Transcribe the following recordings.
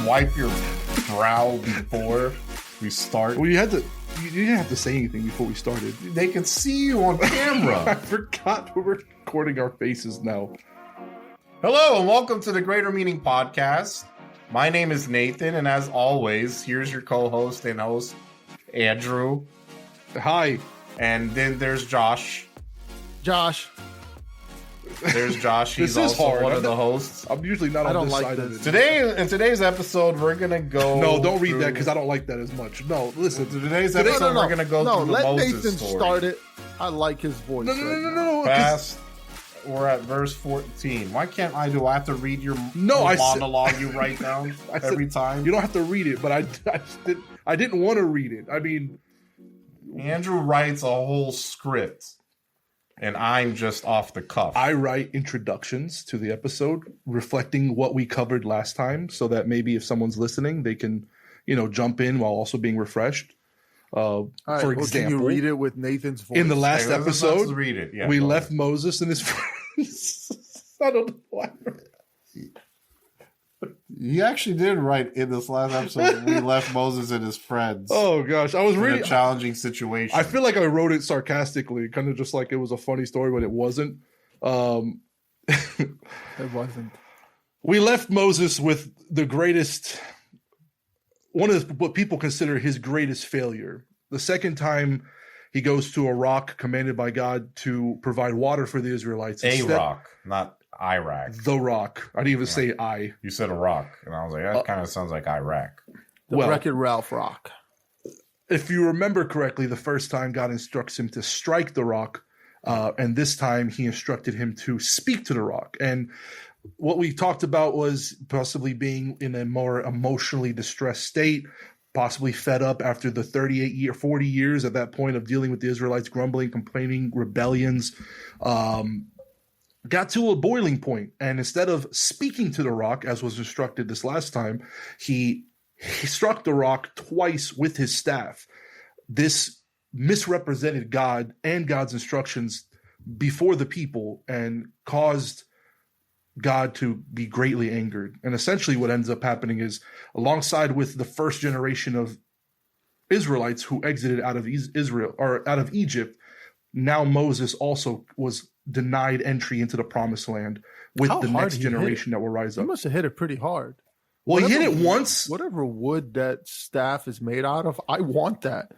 wipe your brow before we start? Well, you didn't have to say anything before we started. They can see you on I camera. forgot we're recording our faces now. Hello and welcome to the Greater Meaning Podcast. My name is Nathan, and as always, here's your co-host and host, Andrew. Hi. And then there's Josh. There's Josh. He's This is also hard. one of the hosts. I'm usually not on this side of it. Today, in today's episode, we're gonna go. No, don't read that because I don't like that as much. No, listen. Today's episode, we're gonna go through the let Moses Nathan story. start it. I like his voice. No. Fast. We're at verse 14. Why can't I do? I have to read your I monologue you write down every time. You don't have to read it, but I didn't want to read it. I mean, Andrew writes a whole script, and I'm just off the cuff. I write introductions to the episode reflecting what we covered last time, so that maybe if someone's listening, they can, jump in while also being refreshed. For example, can you read it with Nathan's voice? In the last episode, read it. Yeah, we left Moses and his friends. I don't know why. You actually did write in this last episode. We left Moses and his friends. Oh gosh, I was reading a challenging situation. I feel like I wrote it sarcastically, kind of just like it was a funny story, but it wasn't. It wasn't. We left Moses with the greatest, what people consider his greatest failure. The second time he goes to a rock commanded by God to provide water for the Israelites. Rock, not Iraq. The rock. I didn't even say I. You said a rock, and I was like, that kind of sounds like Iraq. The Wreck-It Ralph rock. If you remember correctly, the first time God instructs him to strike the rock, and this time he instructed him to speak to the rock. And what we talked about was possibly being in a more emotionally distressed state, possibly fed up after the 40 years at that point of dealing with the Israelites, grumbling, complaining, rebellions, got to a boiling point. And instead of speaking to the rock, as was instructed this last time, he struck the rock twice with his staff. This misrepresented God and God's instructions before the people and caused God to be greatly angered. And essentially what ends up happening is, alongside with the first generation of Israelites who exited out of Israel or out of Egypt, now Moses also was denied entry into the promised land with the next generation that will rise up. He must have hit it pretty hard. Well, he hit it once. Whatever wood that staff is made out of, I want that.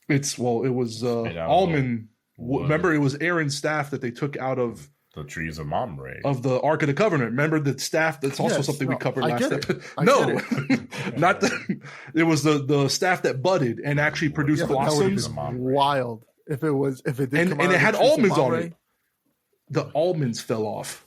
It was almond. Remember, it was Aaron's staff that they took out of the trees of Mamre, of the Ark of the Covenant. Remember the staff? That's also something we covered last episode. No, not it was the staff that budded and actually produced blossoms. Wild. If it did and it had almonds on it. The almonds fell off.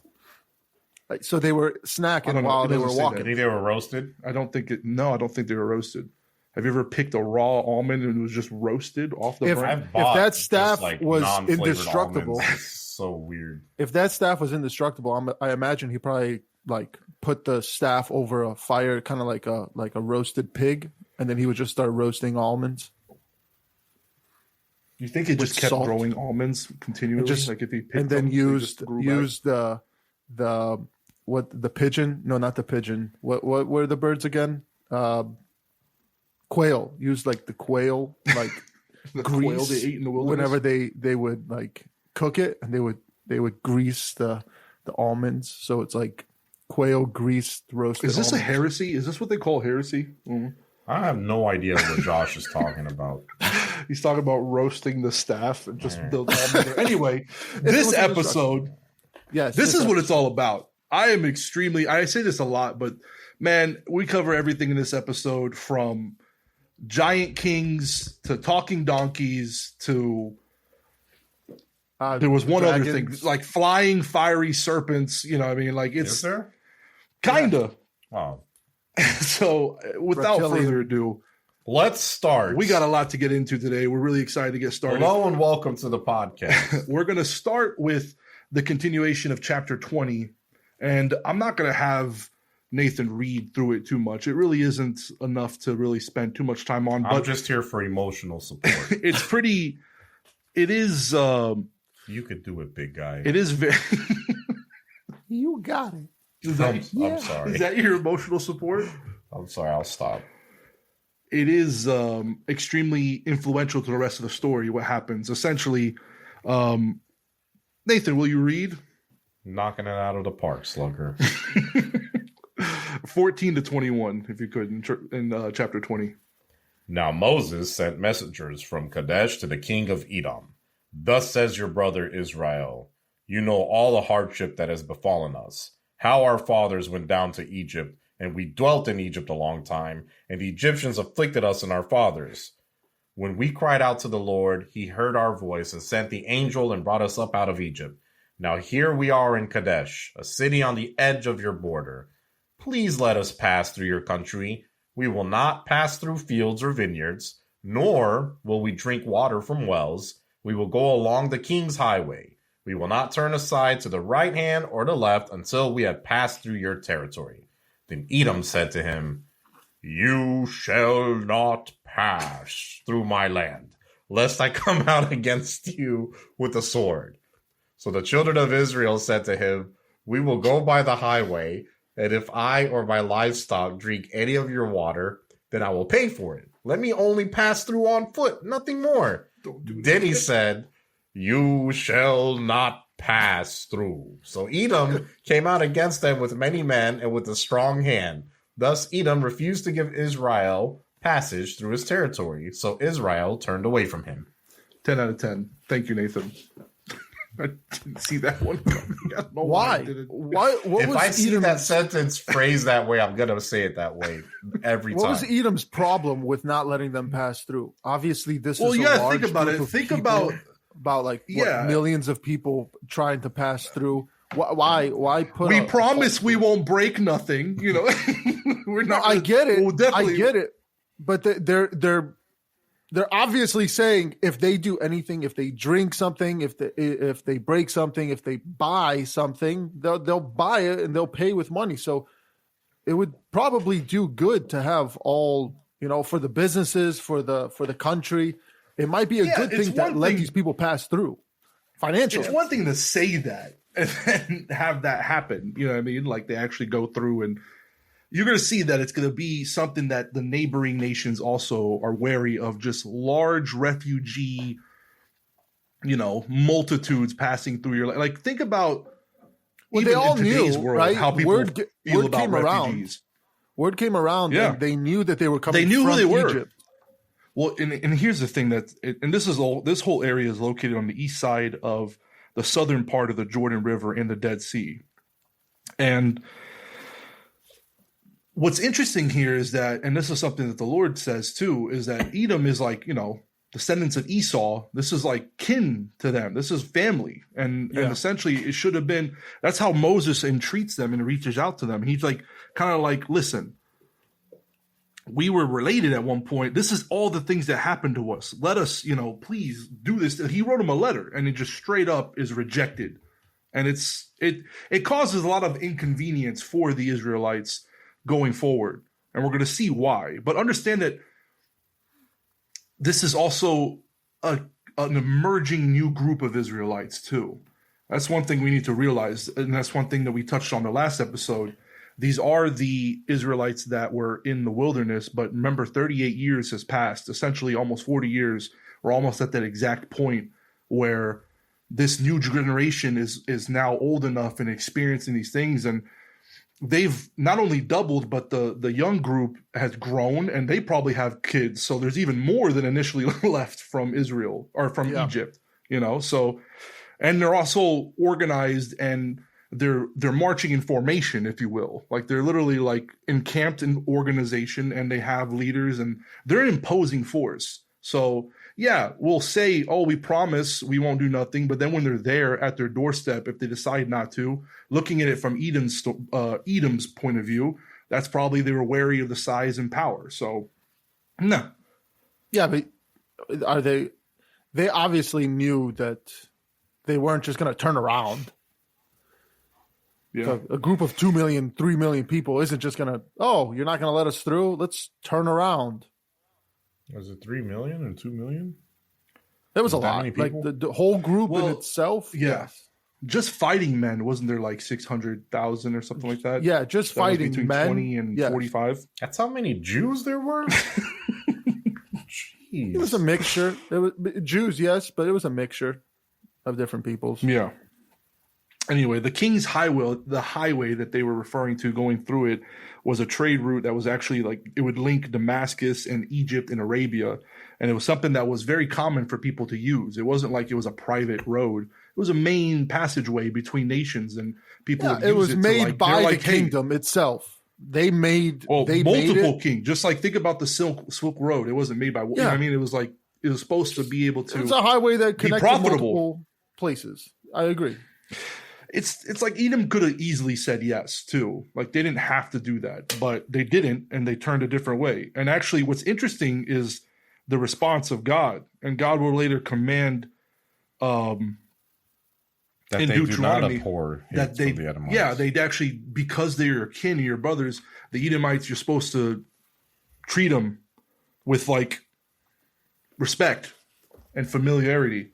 So they were snacking while they were walking. You think they were roasted? I don't think they were roasted. Have you ever picked a raw almond and it was just roasted off the branch? If that staff was indestructible, so weird. If that staff was indestructible, I imagine he probably put the staff over a fire, kind of like a roasted pig, and then he would just start roasting almonds. You think it just kept growing almonds continually? If he picked and then used the pigeon? No, not the pigeon. What were the birds again? Quail. Use the quail, the grease quail they ate in the wilderness. Whenever they would cook it, and they would grease the almonds, so it's like quail greased roasted. Is this almonds. a heresy? Is this what they call heresy? Mm-hmm. I have no idea what Josh is talking about. He's talking about roasting the staff and just build almonds. Anyway, this episode, this is what it's all about. I say this a lot, but man, we cover everything in this episode, from giant kings to talking donkeys to there was one dragons. Other thing, like flying fiery serpents. You know what I mean? It's is there? Kinda. Wow. So without further ado, let's start. We got a lot to get into today. We're really excited to get started. Hello and welcome to the podcast. We're going to start with the continuation of chapter 20. And I'm not going to have Nathan read through it too much. It really isn't enough to really spend too much time on. I'm just here for emotional support. It is. You could do it, big guy. It is very. You got it. I'm sorry. Is that your emotional support? I'm sorry, I'll stop. It is extremely influential to the rest of the story. What happens essentially? Nathan, will you read? Knocking it out of the park, Slugger. 14 to 21, if you could, in chapter 20. Now Moses sent messengers from Kadesh to the king of Edom. Thus says your brother Israel, you know all the hardship that has befallen us, how our fathers went down to Egypt, and we dwelt in Egypt a long time, and the Egyptians afflicted us and our fathers. When we cried out to the Lord, he heard our voice and sent the angel and brought us up out of Egypt. Now here we are in Kadesh, a city on the edge of your border. Please let us pass through your country. We will not pass through fields or vineyards, nor will we drink water from wells. We will go along the king's highway. We will not turn aside to the right hand or the left until we have passed through your territory. Then Edom said to him, you shall not pass through my land, lest I come out against you with a sword. So the children of Israel said to him, we will go by the highway, and if I or my livestock drink any of your water, then I will pay for it. Let me only pass through on foot, nothing more. Then he said, you shall not pass through. So Edom came out against them with many men and with a strong hand. Thus Edom refused to give Israel passage through his territory. So Israel turned away from him. 10 out of 10. Thank you, Nathan. I didn't see that one coming. Why? What if was I see Edom's, that sentence phrased that way, I'm going to say it that way every time. What was Edom's problem with not letting them pass through? Obviously, this is a large think about group it. of Think people, about like millions of people trying to pass through. Why put? We promise we won't break nothing. You know, we're not. No, I get it. We'll definitely... I get it. But they're obviously saying if they do anything, if they drink something, if they break something, if they buy something, they'll buy it and they'll pay with money. So it would probably do good to have all, for the businesses, for the country. It might be a good thing to let these people pass through financially. It's one thing to say that and then have that happen. You know what I mean? Like they actually go through, and you're going to see that it's going to be something that the neighboring nations also are wary of, just large refugee, multitudes passing through your, like, think about, well, they all knew, world, right? how people feel about refugees. Word came around, and they knew that they were coming. They knew from who they were. Egypt. Well, and here's the thing this whole area is located on the east side of the southern part of the Jordan River and the Dead Sea. And what's interesting here is that, and this is something that the Lord says too, is that Edom is like, descendants of Esau. This is like kin to them. This is family. And essentially it should have been, that's how Moses entreats them and reaches out to them. And he's like, kind of like, listen, we were related at one point. This is all the things that happened to us. Let us, please do this. He wrote him a letter, and it just straight up is rejected. And it causes a lot of inconvenience for the Israelites going forward. And we're going to see why. But understand that this is also an emerging new group of Israelites too. That's one thing we need to realize. And that's one thing that we touched on the last episode. These are the Israelites that were in the wilderness, but remember, 38 years has passed, essentially almost 40 years. We're almost at that exact point where this new generation is now old enough and experiencing these things. And they've not only doubled, but the young group has grown, and they probably have kids. So there's even more than initially left from Israel or from Egypt, so, and they're also organized, and they're marching in formation, if you will. Like they're literally like encamped in organization, and they have leaders, and they're an imposing force. So we'll say, oh, we promise we won't do nothing. But then when they're there at their doorstep, if they decide not to, looking at it from Edom's point of view, that's probably they were wary of the size and power. So no. Yeah, but are they obviously knew that they weren't just going to turn around. Yeah. So a group of 2 million, 3 million people isn't just going to, you're not going to let us through? Let's turn around. Was it 3 million and 2 million? That was a lot. Like the whole group in itself? Yeah. Yes. just fighting men, wasn't there like 600,000 or something like that? Yeah, just That was fighting between men. 20 and 45. That's how many Jews there were? Jeez. It was a mixture. It was Jews, yes, but it was a mixture of different peoples. Yeah. Anyway, the King's Highway, the highway that they were referring to going through it, was a trade route that was actually like, it would link Damascus and Egypt and Arabia. And it was something that was very common for people to use. It wasn't like it was a private road. It was a main passageway between nations, and people would use it was made like, by the like, kingdom itself. They made multiple kings. Just like think about the Silk Road. It wasn't made by you know what I mean? It was like it was supposed to be able to. It's a highway that connects multiple places. I agree. It's like Edom could have easily said yes too. Like they didn't have to do that, but they didn't, and they turned a different way. And actually, what's interesting is the response of God, and God will later command that in they Deuteronomy do not abhor that they the Edomites. they'd actually, because they're your kin and your brothers, the Edomites, you're supposed to treat them with like respect and familiarity,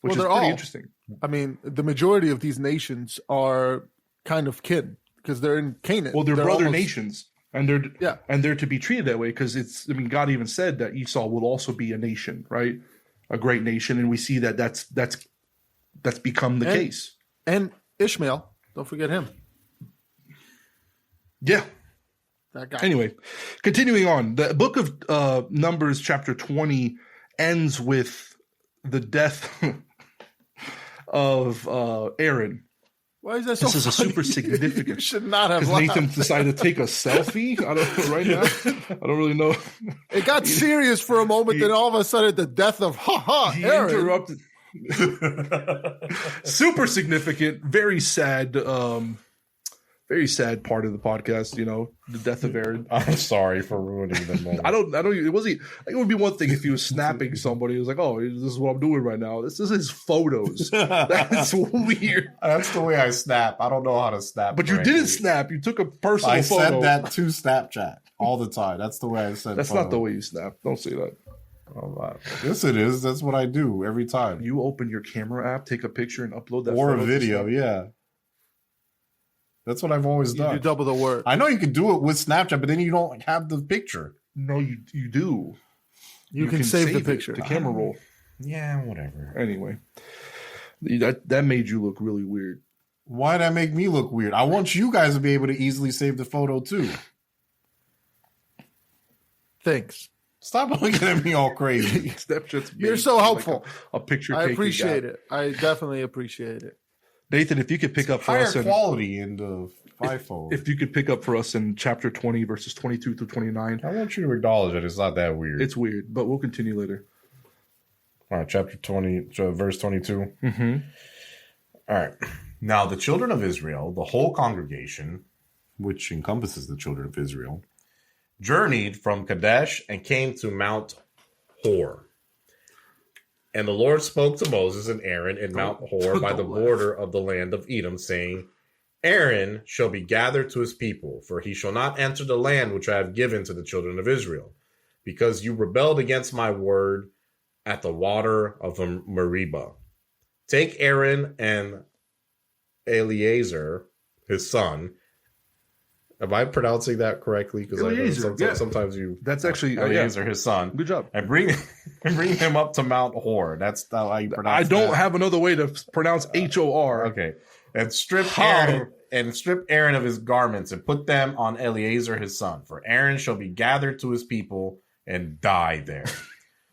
which is pretty interesting. I mean, the majority of these nations are kind of kin because they're in Canaan. Well, they're brother nations, and they're to be treated that way because it's. I mean, God even said that Esau will also be a nation, right? A great nation, and we see that that's become the case. And Ishmael, don't forget him. Yeah. That guy. Anyway, continuing on, the book of Numbers chapter 20 ends with the death of Aaron. Why is that so This is a funny? super significant. You should not have because laughed. Nathan decided to take a selfie. I don't right now. I don't really know. It got serious for a moment, then all of a sudden the death of He Aaron. interrupted. Super significant, very sad part of the podcast, you know, the death of Aaron. I'm sorry for ruining the moment. I don't, it wasn't, like, it would be one thing if he was snapping somebody. He was like, oh, this is what I'm doing right now. This is his photos. That's weird. That's the way I snap. I don't know how to snap. But you didn't snap. You took a personal I photo. send that to Snapchat all the time. That's the way I send That's not the way you snap. Don't say that. Oh, yes, it is. That's what I do every time. You open your camera app, take a picture, and upload that Or photo a video, yeah. That's what I've always done. You double the work. I know you can do it with Snapchat, but then you don't have the picture. No, you do. You can save the picture. The camera roll. Yeah, whatever. Anyway, that made you look really weird. Why'd that make me look weird? I want you guys to be able to easily save the photo too. Thanks. Stop looking at me all crazy. Snapchat's You're so helpful. Like a picture. I appreciate it. I definitely appreciate it. Nathan, if you could pick up for us higher quality in the iPhone. If you could pick up for us in chapter 20, verses 22 through 29. I want you to acknowledge that it's not that weird. It's weird, but we'll continue later. All right, chapter 20, verse 22. Mm-hmm. All right. Now the children of Israel, the whole congregation, which encompasses the children of Israel, journeyed from Kadesh and came to Mount Hor. And the Lord spoke to Moses and Aaron in Mount Hor by the border of the land of Edom, saying, Aaron shall be gathered to his people, for he shall not enter the land which I have given to the children of Israel, because you rebelled against my word at the water of Meribah. Take Aaron and Eleazar, his son. Am I pronouncing that correctly? Because sometimes you. That's actually Eleazar, his son. Good job. And bring him up to Mount Hor. That's how you pronounce. I don't have another way to pronounce HOR. Okay. And strip Aaron of his garments and put them on Eleazar his son. For Aaron shall be gathered to his people and die there.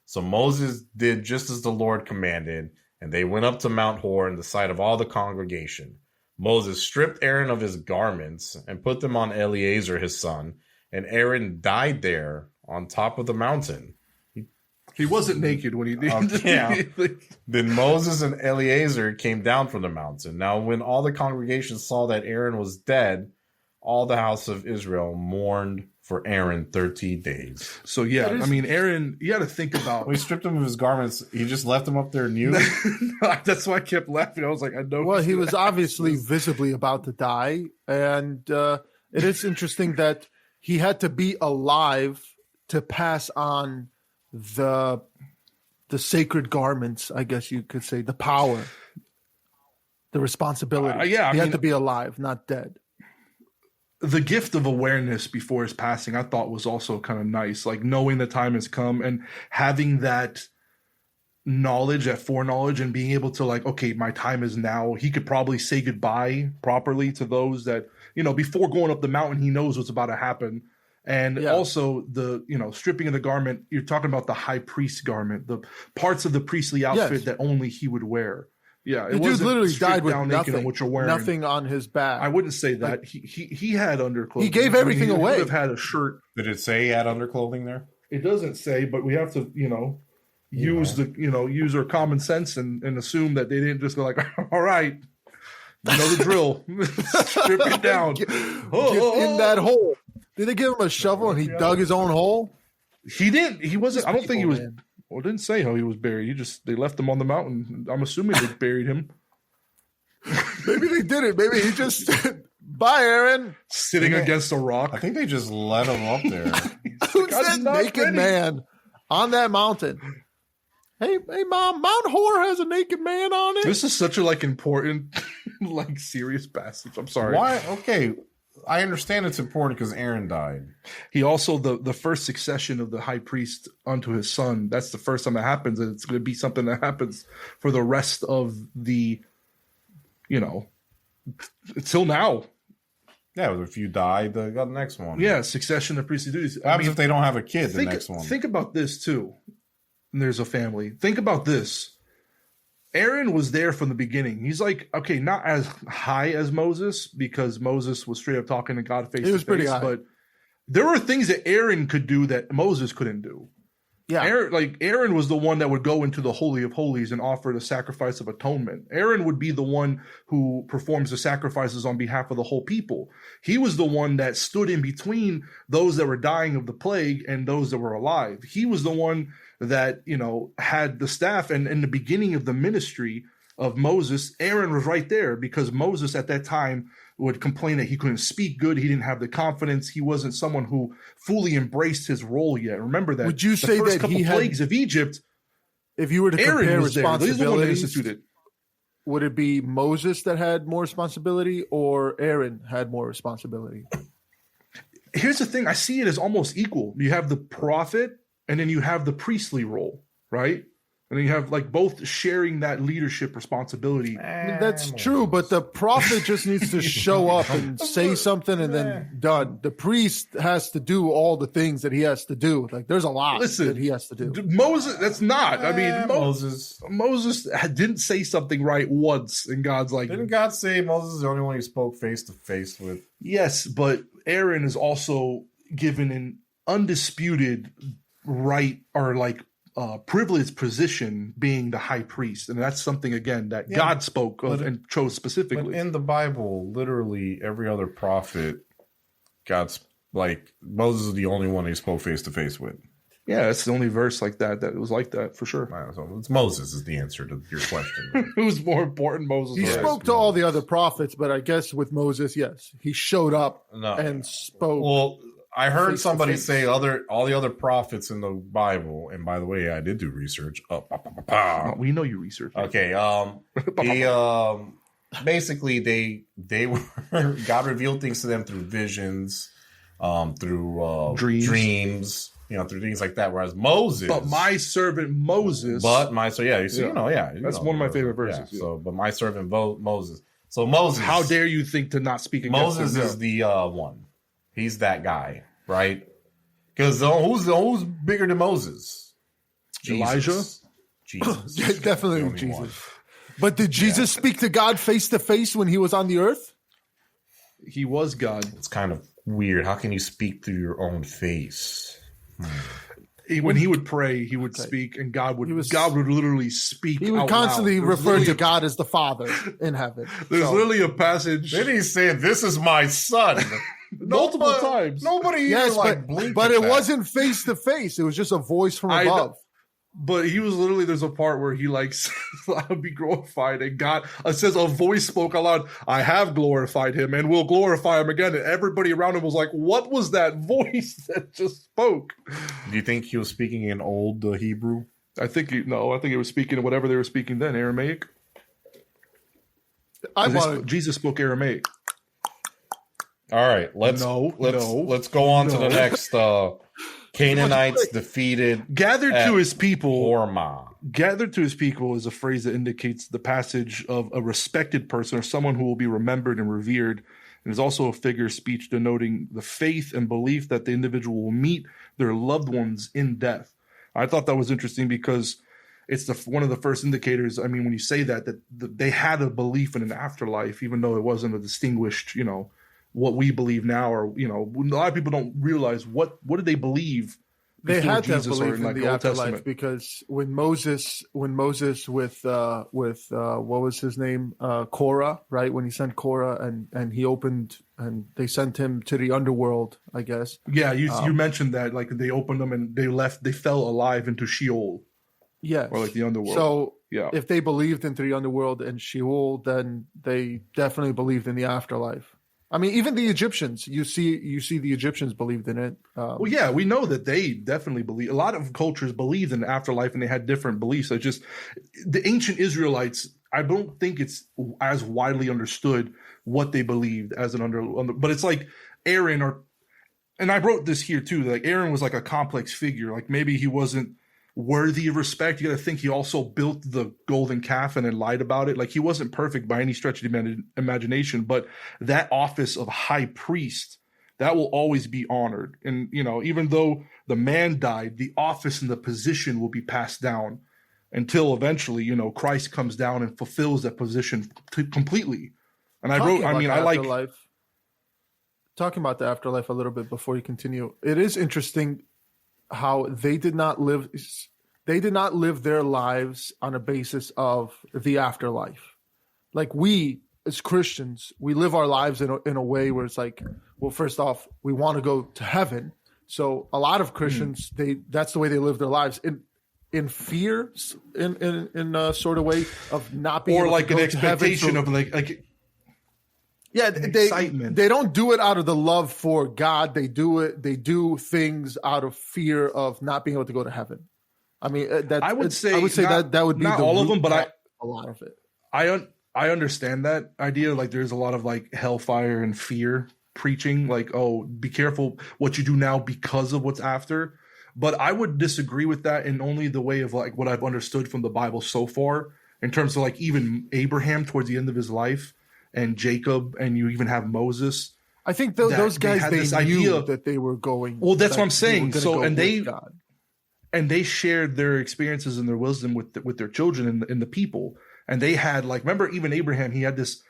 So Moses did just as the Lord commanded, and they went up to Mount Hor in the sight of all the congregation. Moses stripped Aaron of his garments and put them on Eleazar his son, and Aaron died there on top of the mountain. He wasn't naked when he did. Yeah. Then Moses and Eleazar came down from the mountain. Now, when all the congregation saw that Aaron was dead, all the house of Israel mourned for Aaron 30 days. So, yeah, I mean, Aaron, you got to think about. When he stripped him of his garments, he just left him up there nude. That's why I kept laughing. I was like, I know. Well, he was obviously visibly about to die. And it is interesting that he had to be alive to pass on the sacred garments, I guess you could say, the power. the responsibility. Yeah, he had to be alive, not dead. The gift of awareness before his passing, I thought was also kind of nice. Like knowing the time has come and having that knowledge, that foreknowledge, and being able to like, okay, my time is now. He could probably say goodbye properly to those that, before going up the mountain, he knows what's about to happen. And also the, stripping of the garment, you're talking about the high priest garment, the parts of the priestly outfit that only he would wear. Yeah, the dude literally died with nothing, what you're wearing. Nothing on his back. I wouldn't say that. Like, he had underclothing. He gave everything away. He could have had a shirt. Did it say he had underclothing there? It doesn't say, but we have to, use our common sense and assume that they didn't just go like, all right, the drill, strip it down, get in that hole. Did they give him a shovel and he dug his own hole? He didn't. He wasn't. I don't think he was. Well, it didn't say how he was buried. They left him on the mountain. I'm assuming they buried him. Maybe they didn't. Maybe he just bye, Aaron. Sitting against a rock. I think they just let him up there. Who said naked man on that mountain? Hey, Mom, Mount Hor has a naked man on it. This is such a important, serious passage. I'm sorry. Why? Okay, I understand it's important because Aaron died. He also the first succession of the high priest unto his son. That's the first time that happens, and it's going to be something that happens for the rest of the, until now. Yeah, if you die, they got the next one. Yeah, succession of priestly duties. What happens if they don't have a kid? The next one. Think about this too. And there's a family. Think about this. Aaron was there from the beginning. He's like, okay, not as high as Moses because Moses was straight up talking to God face to face. He was pretty high. But there were things that Aaron could do that Moses couldn't do. Yeah. Aaron was the one that would go into the Holy of Holies and offer the sacrifice of atonement. Aaron would be the one who performs the sacrifices on behalf of the whole people. He was the one that stood in between those that were dying of the plague and those that were alive. He was the one that, had the staff. And in the beginning of the ministry of Moses, Aaron was right there because Moses at that time would complain that he couldn't speak good. He didn't have the confidence. He wasn't someone who fully embraced his role yet. Remember that. Would you say the first that couple he had plagues of Egypt? If you were to compare Aaron was responsibilities, would it be Moses that had more responsibility or Aaron had more responsibility? Here's the thing. I see it as almost equal. You have the prophet and then you have the priestly role, right? And then you have both sharing that leadership responsibility. I mean, that's true, but the prophet just needs to show up and say something and then done. The priest has to do all the things that he has to do. There's a lot that he has to do. Moses, that's not. I mean, Moses didn't say something right once, and God's like, didn't God say Moses is the only one he spoke face to face with? Yes, but Aaron is also given an undisputed right or privileged position being the high priest. And that's something, again, that God spoke of and chose specifically. But in the Bible, literally every other prophet, Moses is the only one he spoke face to face with. Yeah, it's the only verse like that was like that for sure. So it's Moses is the answer to your question. Who's more important, Moses? He spoke to all the other prophets, but I guess with Moses, yes, he showed up and spoke. Well, I heard somebody say all the other prophets in the Bible, and by the way, I did do research. We know you researched. Okay. Basically they were God revealed things to them through visions, through dreams, through things like that. Whereas Moses, but my servant Moses, that's one of my favorite verses. Yeah. So, but my servant Moses. So Moses, how dare you think to not speak against Moses is the one. He's that guy, right? Because who's bigger than Moses? Elijah? Jesus. Definitely Jesus. One. But did Jesus speak to God face to face when he was on the earth? He was God. It's kind of weird. How can you speak through your own face? When he would pray, he would speak, and God would literally speak. He would constantly refer to God as the Father in heaven. There's literally a passage. Then he said, "This is my son." Multiple times. Nobody blinked. But it wasn't face to face. It was just a voice from above. But he was literally, there's a part where he says, I'll be glorified. And God, it says a voice spoke aloud, I have glorified him and will glorify him again. And everybody around him was like, what was that voice that just spoke? Do you think he was speaking in old Hebrew? I think he was speaking whatever they were speaking then, Aramaic. I 'Cause want Jesus spoke Aramaic. All right, let's go on to the next. Canaanites defeated Gathered to his people. Hormah. Gathered to his people is a phrase that indicates the passage of a respected person or someone who will be remembered and revered. And is also a figure of speech denoting the faith and belief that the individual will meet their loved ones in death. I thought that was interesting because it's one of the first indicators. I mean, when you say that they had a belief in an afterlife, even though it wasn't a distinguished, what we believe now, or a lot of people don't realize what did they believe. They had to Jesus believe in the Old afterlife Testament. because when Moses with what was his name, Korah, right? When he sent Korah and he opened and they sent him to the underworld, I guess. Yeah, you mentioned that, like they opened them and they fell alive into Sheol. Yes. Or like the underworld. So yeah, if they believed into the underworld and Sheol, then they definitely believed in the afterlife. I mean, even the Egyptians, you see the Egyptians believed in it. Well, yeah, we know that they definitely believe. A lot of cultures believed in the afterlife and they had different beliefs. It's just the ancient Israelites, I don't think it's as widely understood what they believed as but it's like Aaron and I wrote this here too, like Aaron was like a complex figure. Like maybe he wasn't worthy of respect. You got to think he also built the golden calf and then lied about it. Like he wasn't perfect by any stretch of the imagination, but that office of high priest, that will always be honored. And, even though the man died, the office and the position will be passed down until eventually, Christ comes down and fulfills that position completely. And talking about the afterlife a little bit before you continue. It is interesting how they did not live their lives on a basis of the afterlife. Like we as Christians, we live our lives in a way where it's like, well, first off, we want to go to heaven. So a lot of Christians, that's the way they live their lives in fear, in a sort of way of not being or able like to go an expectation to heaven. of like. Yeah, excitement. They don't do it out of the love for God. They do things out of fear of not being able to go to heaven. I mean, I would say that would be not the all of them, but a lot of it. I understand that idea. Like, there's a lot of like hellfire and fear preaching. Like, oh, be careful what you do now because of what's after. But I would disagree with that in only the way of like what I've understood from the Bible so far, in terms of like even Abraham towards the end of his life. And Jacob, and you even have Moses. I think those guys, they knew that they were going. Well, that's what I'm saying. So, and they shared their experiences and their wisdom with their children and the people. And they had remember, even Abraham, he had this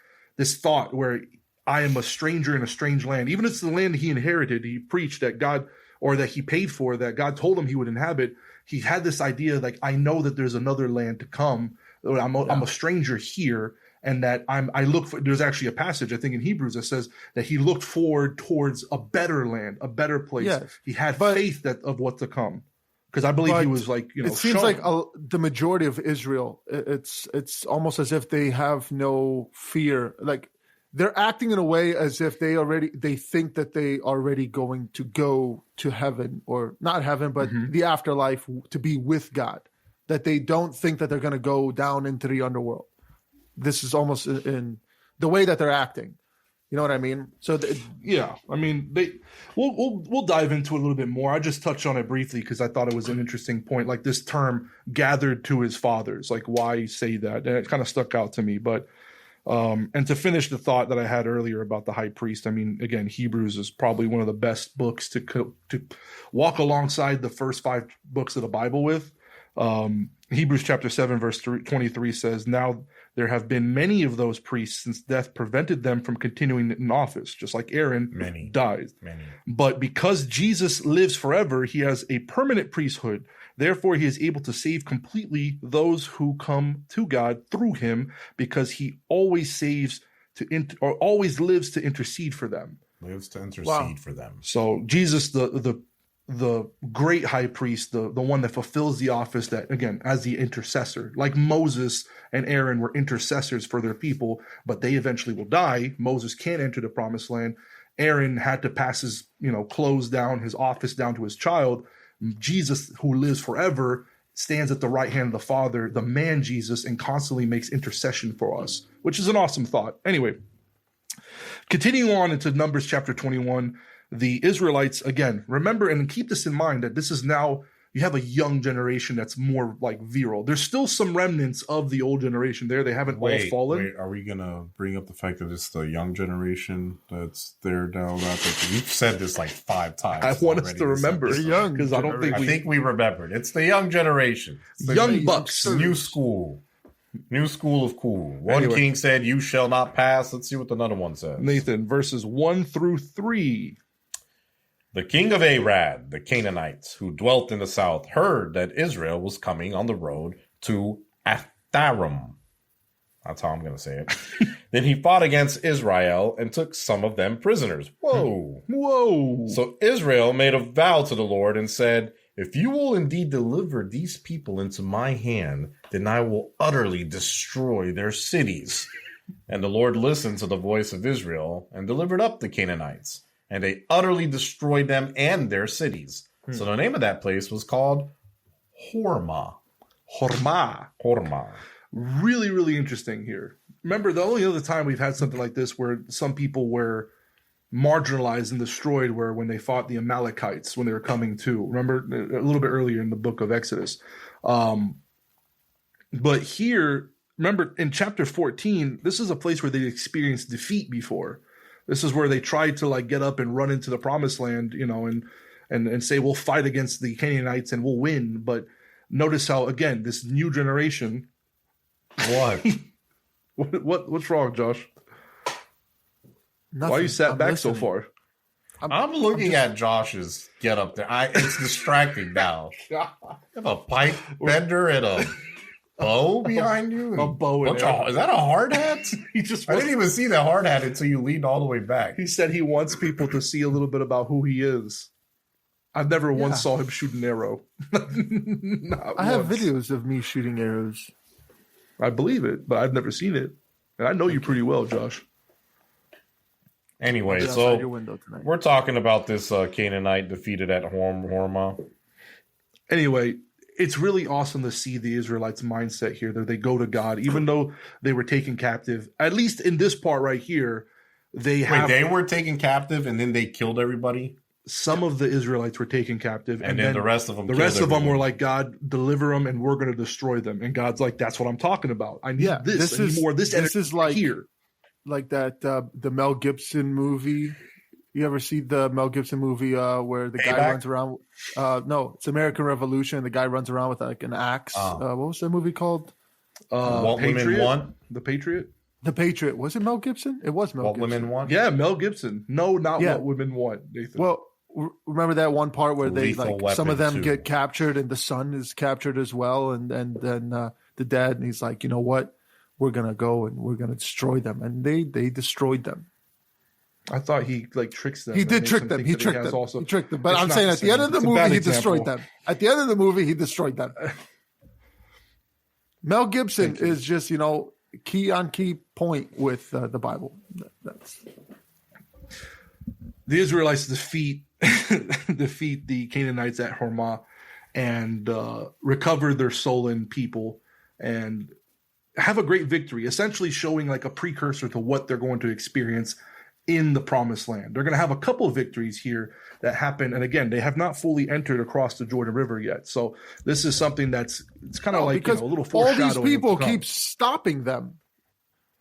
thought where I am a stranger in a strange land. Even if it's the land he inherited, he preached that God, or that he paid for, that God told him he would inhabit. He had this idea, like, I know that there's another land to come. I'm a stranger here. And that there's actually a passage, I think in Hebrews, that says that he looked forward towards a better land, a better place. Yes, he had faith of what to come. Because I believe he was it seems like the majority of Israel, it's almost as if they have no fear. Like they're acting in a way as if they think that they already going to go to heaven, or not heaven, but the afterlife, to be with God. That they don't think that they're going to go down into the underworld. This is almost in the way that they're acting. You know what I mean? So yeah, I mean, we'll dive into it a little bit more. I just touched on it briefly because I thought it was an interesting point. Like this term, gathered to his fathers. Like, why say that? And it kind of stuck out to me. But and to finish the thought that I had earlier about the high priest, I mean, again, Hebrews is probably one of the best books to walk alongside the first 5 books of the Bible with. Hebrews chapter 7 verse 23 says, now there have been many of those priests since death prevented them from continuing in office, just like Aaron died. But because Jesus lives forever, he has a permanent priesthood. Therefore, he is able to save completely those who come to God through him, because he always always lives to intercede for them. For them. So Jesus, the great high priest, the one that fulfills the office, that again, as the intercessor, like Moses and Aaron were intercessors for their people, but they eventually will die. Moses can't enter the promised land. Aaron had to pass his, clothes down, his office down to his child. Jesus, who lives forever, stands at the right hand of the Father, the man Jesus, and constantly makes intercession for us, which is an awesome thought. Anyway, continuing on into Numbers chapter 21, the Israelites, again, remember and keep this in mind that this is now, you have a young generation that's more like virile. There's still some remnants of the old generation there. They haven't all fallen. Wait, are we going to bring up the fact that it's the young generation that's there now? We've said this like 5 times. I want us to remember, because I think we remembered. It's the young generation. It's the young bucks. New school. New school of cool. One king said, "You shall not pass." Let's see what another one says. Nathan, verses 1 through 3. The king of Arad, the Canaanites, who dwelt in the south, heard that Israel was coming on the road to Atharim. That's how I'm going to say it. Then he fought against Israel and took some of them prisoners. Whoa. So Israel made a vow to the Lord and said, "If you will indeed deliver these people into my hand, then I will utterly destroy their cities." And the Lord listened to the voice of Israel and delivered up the Canaanites. And they utterly destroyed them and their cities. So the name of that place was called Hormah. Really, really interesting here. Remember, the only other time we've had something like this where some people were marginalized and destroyed were when they fought the Amalekites when they were coming to. Remember, a little bit earlier in the book of Exodus. But here, remember, in chapter 14, this is a place where they experienced defeat before. This is where they tried to like get up and run into the promised land, and say, we'll fight against the Canaanites and we'll win. But notice how, again, this new generation. What? What's wrong, Josh? Nothing. Why are you sat back so far? I'm looking at Josh's get up there. It's distracting now. You have a pipe bender and a bow behind you? A bow and arrow. Is that a hard hat? I didn't even see the hard hat until you leaned all the way back. He said he wants people to see a little bit about who he is. I've never once saw him shoot an arrow. I have videos of me shooting arrows. I believe it, but I've never seen it. And I know you pretty well, Josh. Anyway, so we're talking about this Canaanite defeated at Hormah. Anyway, it's really awesome to see the Israelites' mindset here that they go to God, even though they were taken captive. At least in this part right here, they were taken captive and then they killed everybody? Some of the Israelites were taken captive. And then the rest of them were like, God, deliver them and we're going to destroy them. And God's like, that's what I'm talking about. I need this. I need more of this. This is like here. Like that, the Mel Gibson movie. You ever see the Mel Gibson movie where the guy runs around? No, it's American Revolution. The guy runs around with like an axe. What was that movie called? What Women Want? The Patriot? The Patriot. Was it Mel Gibson? It was Mel Gibson. What Women Want? Yeah, Mel Gibson. No, not What Women Want, Nathan. Well, remember that one part where they some of them 2. get captured and the son is captured as well, and then the dad, and he's like, you know what? We're gonna go and we're gonna destroy them, and they destroyed them. I thought he like tricks them. He did trick them. He tricked them. But I'm saying at the end of the movie, he destroyed them. At the end of the movie, he destroyed them. Mel Gibson is just key on key point with the Bible. That's the Israelites defeat the Canaanites at Hormah and recover their stolen people and have a great victory, essentially showing like a precursor to what they're going to experience in the promised land. They're going to have a couple of victories here that happen. And again, they have not fully entered across the Jordan River yet. So this is something it's kind of like a little foreshadowing. All these people keep stopping them.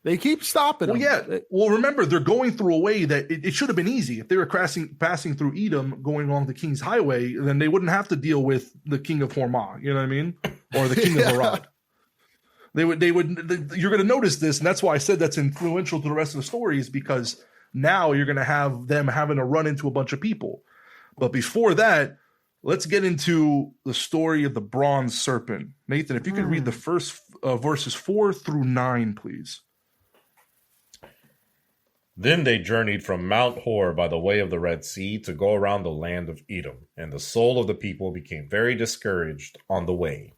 They keep stopping them. Yeah. Well, remember, they're going through a way that it should have been easy. If they were passing through Edom, going along the King's Highway, then they wouldn't have to deal with the king of Hormah. You know what I mean? Or the king of Arad. You're going to notice this, and that's why I said that's influential to the rest of the story, is because now you're going to have them having to run into a bunch of people. But before that, let's get into the story of the bronze serpent. Nathan, if you could read the first verses 4 through 9, please. Then they journeyed from Mount Hor by the way of the Red Sea to go around the land of Edom, and the soul of the people became very discouraged on the way.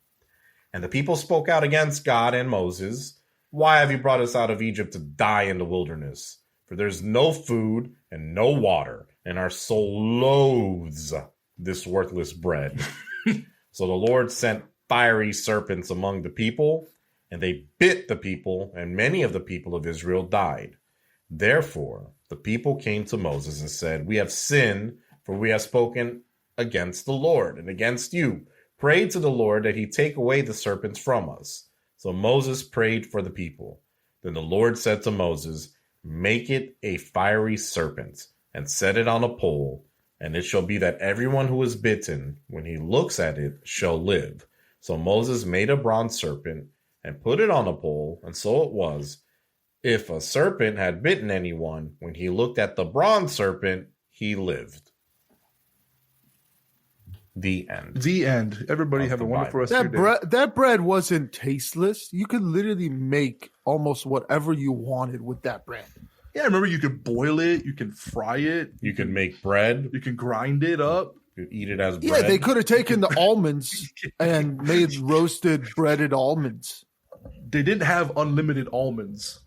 And the people spoke out against God and Moses. Why have you brought us out of Egypt to die in the wilderness? For there's no food and no water, and our soul loathes this worthless bread. So the Lord sent fiery serpents among the people, and they bit the people, and many of the people of Israel died. Therefore, the people came to Moses and said, we have sinned, for we have spoken against the Lord and against you. Pray to the Lord that he take away the serpents from us. So Moses prayed for the people. Then the Lord said to Moses, make it a fiery serpent and set it on a pole, and it shall be that everyone who is bitten, when he looks at it, shall live. So Moses made a bronze serpent and put it on a pole, and so it was. If a serpent had bitten anyone, when he looked at the bronze serpent, he lived. The end. The end. Everybody have a wonderful rest of your day. That bread wasn't tasteless. You could literally make almost whatever you wanted with that bread. Yeah, remember you could boil it, you can fry it, You can make bread. you can grind it up. You eat it as bread. Yeah, they could have taken the almonds and made roasted breaded almonds. They didn't have unlimited almonds.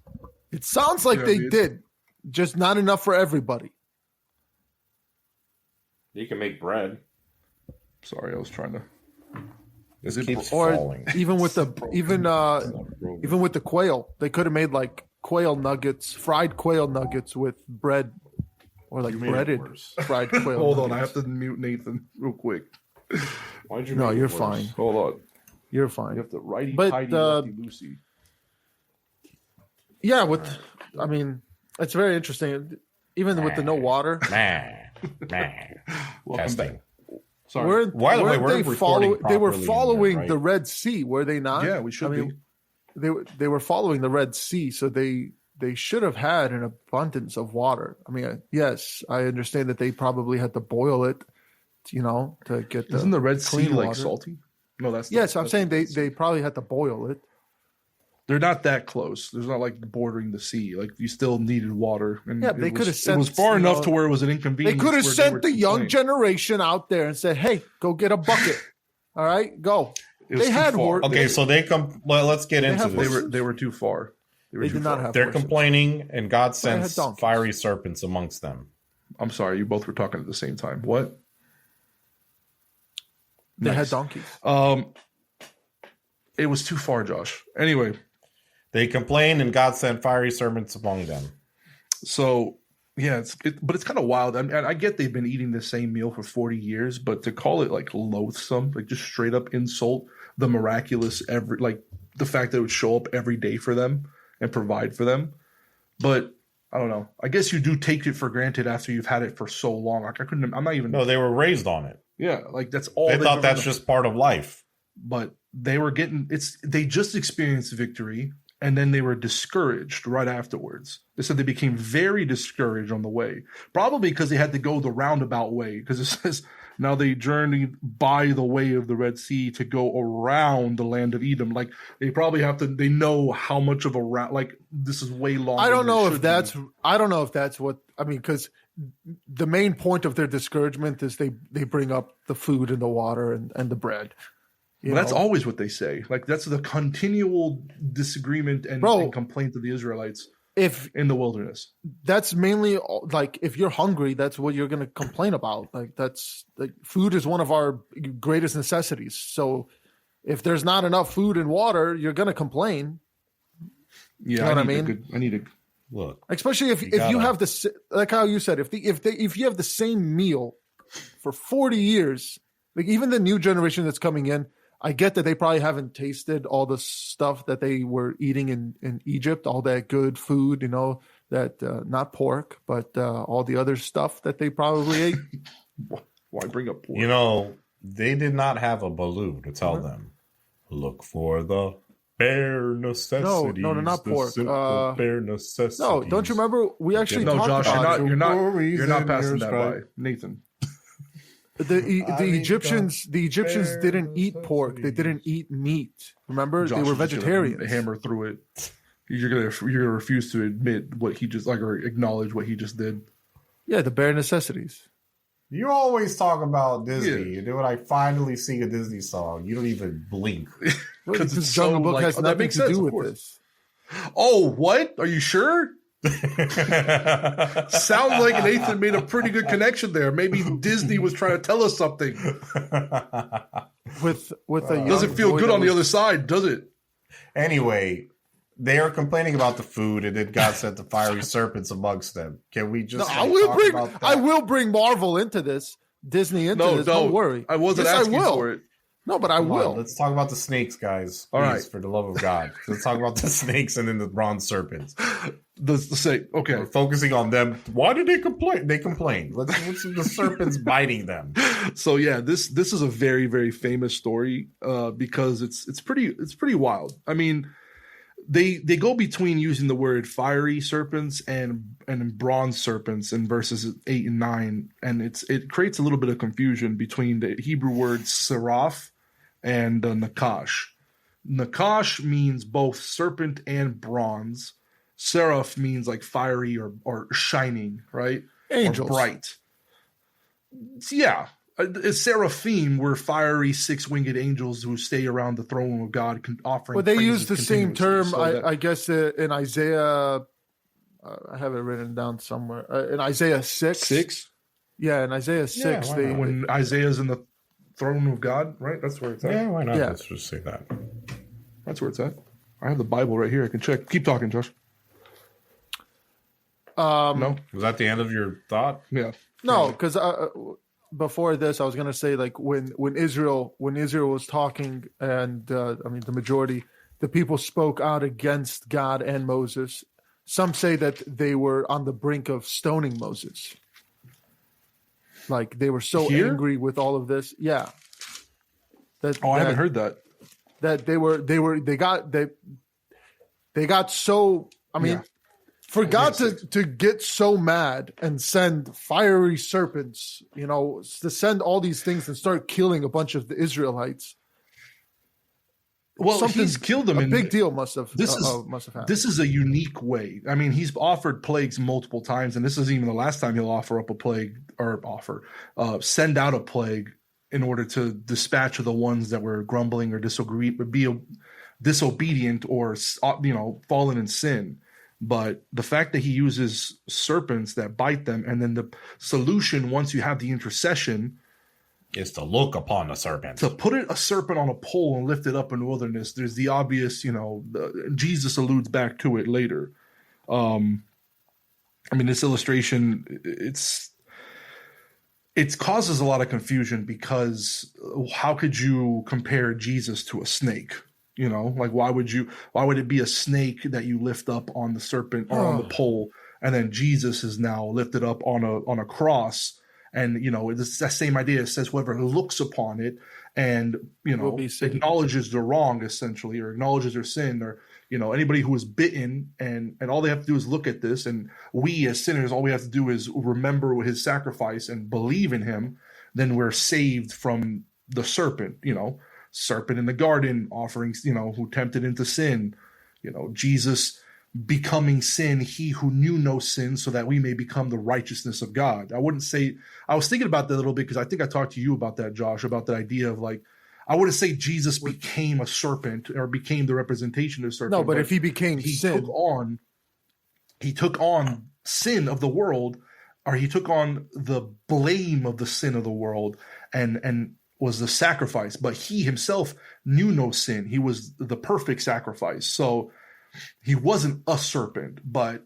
It sounds like they did, just not enough for everybody. You can make bread. Sorry, I was trying to. This it keeps Or falling. even with the even with the quail, they could have made like quail nuggets, fried quail nuggets with bread, or like You made it breaded worse. fried quail. Hold on, I nuggets. have to mute Nathan real quick. Why'd you No, make it you're worse? fine. Hold on. You're You fine. have to righty But, tighty lefty loosey. Yeah, I mean, it's very interesting. Even with the no water, Welcome back. Sorry. weren't, By the way, weren't we're they recording they were properly in following there, right? the Red Sea, were they not? Yeah, we should be. They were following the Red Sea, so they should have had an abundance of water. I mean, yes, I understand that they probably had to boil it, to get the Isn't the Red Sea clean like water. salty? No, that's Yes, I'm that's saying the they probably had to boil it. They're not that close. There's not like bordering the sea. Like you still needed water. And Yeah, they it could have was- sent, It was far you enough know, to where it was an They inconvenience. could have where sent the were young complaining. generation out there and said, "Hey, go get a bucket." All right, go. It was They too had far. work. Okay, so let's get into have this. They were too far. They too did not far. have They're horses. complaining, and God They sends had donkeys. fiery serpents amongst them. I'm sorry, you both were talking at the same time. What? They had Nice. donkeys. It was too far, Josh. Anyway, They complained, and God sent fiery serpents among them. so yeah, but it's kind of wild. I mean, I get they've been eating the same meal for 40 years, but to call it like loathsome, like just straight up insult the miraculous like the fact that it would show up every day for them and provide for them. But I don't know. I guess you do take it for granted after you've had it for so long. Like I'm not even. No, they were raised on it. Yeah, like that's all. They they've thought ever that's done. just part of life. But they were they just experienced victory, and then they were discouraged right afterwards. They said they became very discouraged on the way, probably because they had to go the roundabout way, because it says now they journeyed by the way of the Red Sea to go around the land of Edom. Like they probably have to, they know how much of a route, like this is way longer. I don't than it know if should that's. be. I don't know if that's what I mean, because the main point of their discouragement is they bring up the food and the water and the bread. You Well, that's know? always what they say. Like that's the continual disagreement and complaint of the Israelites If in the wilderness. that's mainly like if you're hungry, that's what you're going to complain about. Like that's like food is one of our greatest necessities. So if there's not enough food and water, you're going to complain. Yeah, You know what I mean? I need a Look, Especially if you have the like how you said if you have the same meal for 40 years, like even the new generation that's coming in, I get that they probably haven't tasted all the stuff that they were eating in Egypt, all that good food, that not pork, but all the other stuff that they probably ate. Why bring up pork? they did not have a baloo to tell them, look for the bare necessities. No, not the pork. simple bare necessities. No, don't you remember we actually No, talked Josh, about you're Worries not in passing your that strife. by, Nathan. the Egyptians bare didn't eat pork. They didn't eat meat. Remember, Josh they were is just gonna vegetarians. Hammer through it. You're gonna refuse to admit what he just or acknowledge what he just did. Yeah, the bare necessities. You always talk about Disney, Yeah. and then when I finally sing a Disney song, you don't even blink. Because it's Jungle so, Book like, has that nothing makes to sense, do of with course. this. Oh, what? Are you sure? Sounds like Nathan made a pretty good connection there. Maybe Disney was trying to tell us something. With a young Doesn't feel boy good that on the was- other side, does it? Anyway, they are complaining about the food, and then God sent the fiery serpents amongst them. Can we No, just I will talk bring. about that? I will bring Marvel into this, Disney into this. Don't worry. I wasn't Yes, asking I will. for it. No, but I Come will. on, let's talk about the snakes, guys. All Please, right. for the love of God. Let's talk about the snakes and then the bronze serpents. Okay. We're focusing on them. Why did they complain? They complained. Let's the serpents biting them. So yeah, this is a very, very famous story because it's pretty wild. I mean, they go between using the word fiery serpents and bronze serpents in verses 8 and 9, and it creates a little bit of confusion between the Hebrew words seraph and nakash. Nakash means both serpent and bronze. Seraph means like fiery or shining, right? Angels. Or bright. Yeah. Seraphim were fiery six-winged angels who stay around the throne of God offering But they praises use the same continuously. term, So that- I guess, in Isaiah. I have it written down somewhere. In Isaiah 6. 6? Yeah, in Isaiah 6, why they not? When Isaiah's in the throne of God, right? That's where it's at. Yeah, why not? Yeah. Let's just say that. That's where it's at. I have the Bible right here. I can check. Keep talking, Josh. No? Was that the end of your thought? Yeah. No, because before this, I was gonna say like when Israel was talking, and I mean the majority, the people spoke out against God and Moses. Some say that they were on the brink of stoning Moses. Like they were so Here? angry with all of this. Yeah. I haven't heard that. That they got so. I mean, Yeah. for God to get so mad and send fiery serpents, to send all these things and start killing a bunch of the Israelites. Well, something- he's killed them. A in big deal must have happened. This is a unique way. I mean, he's offered plagues multiple times, and this isn't even the last time he'll offer up a plague or send out a plague in order to dispatch of the ones that were grumbling or disobedient or fallen in sin. But the fact that he uses serpents that bite them, and then the solution once you have the intercession Is to look upon a serpent. to put a serpent on a pole and lift it up in the wilderness. There's the obvious, Jesus alludes back to it later. I mean, this illustration, it causes a lot of confusion because how could you compare Jesus to a snake? Like why would it be a snake that you lift up on the serpent or on the pole, and then Jesus is now lifted up on a cross? And it's that same idea. It says whoever looks upon it and Will be saved. acknowledges the wrong, essentially, or acknowledges their sin, or anybody who is bitten, and all they have to do is look at this. And we as sinners, all we have to do is remember his sacrifice and believe in him. Then we're saved from the serpent. Serpent in the garden, offerings, who tempted into sin. Jesus becoming sin, he who knew no sin, so that we may become the righteousness of God. I was thinking about that a little bit because I think I talked to you about that, Josh, about that idea of like, I wouldn't say Jesus became a serpent or became the representation of serpent. No, but if he became sin, he took on sin of the world, or he took on the blame of the sin of the world, and was the sacrifice. But he himself knew no sin. He was the perfect sacrifice. So he wasn't a serpent, but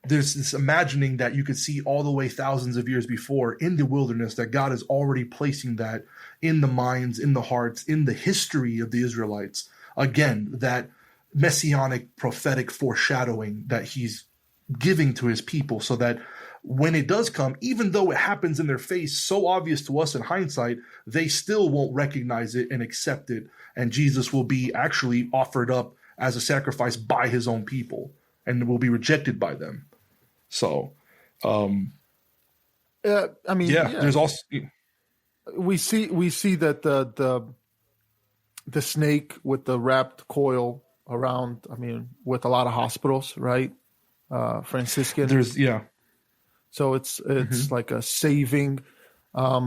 there's this imagining that you could see all the way thousands of years before in the wilderness that God is already placing that in the minds, in the hearts, in the history of the Israelites. Again, that messianic prophetic foreshadowing that he's giving to his people, so that when it does come, even though it happens in their face, so obvious to us in hindsight, they still won't recognize it and accept it. And Jesus will be actually offered up as a sacrifice by his own people and will be rejected by them. So, there's also, we see that the snake with the wrapped coil around, I mean, with a lot of hospitals, right? Franciscan. So it's like a saving, I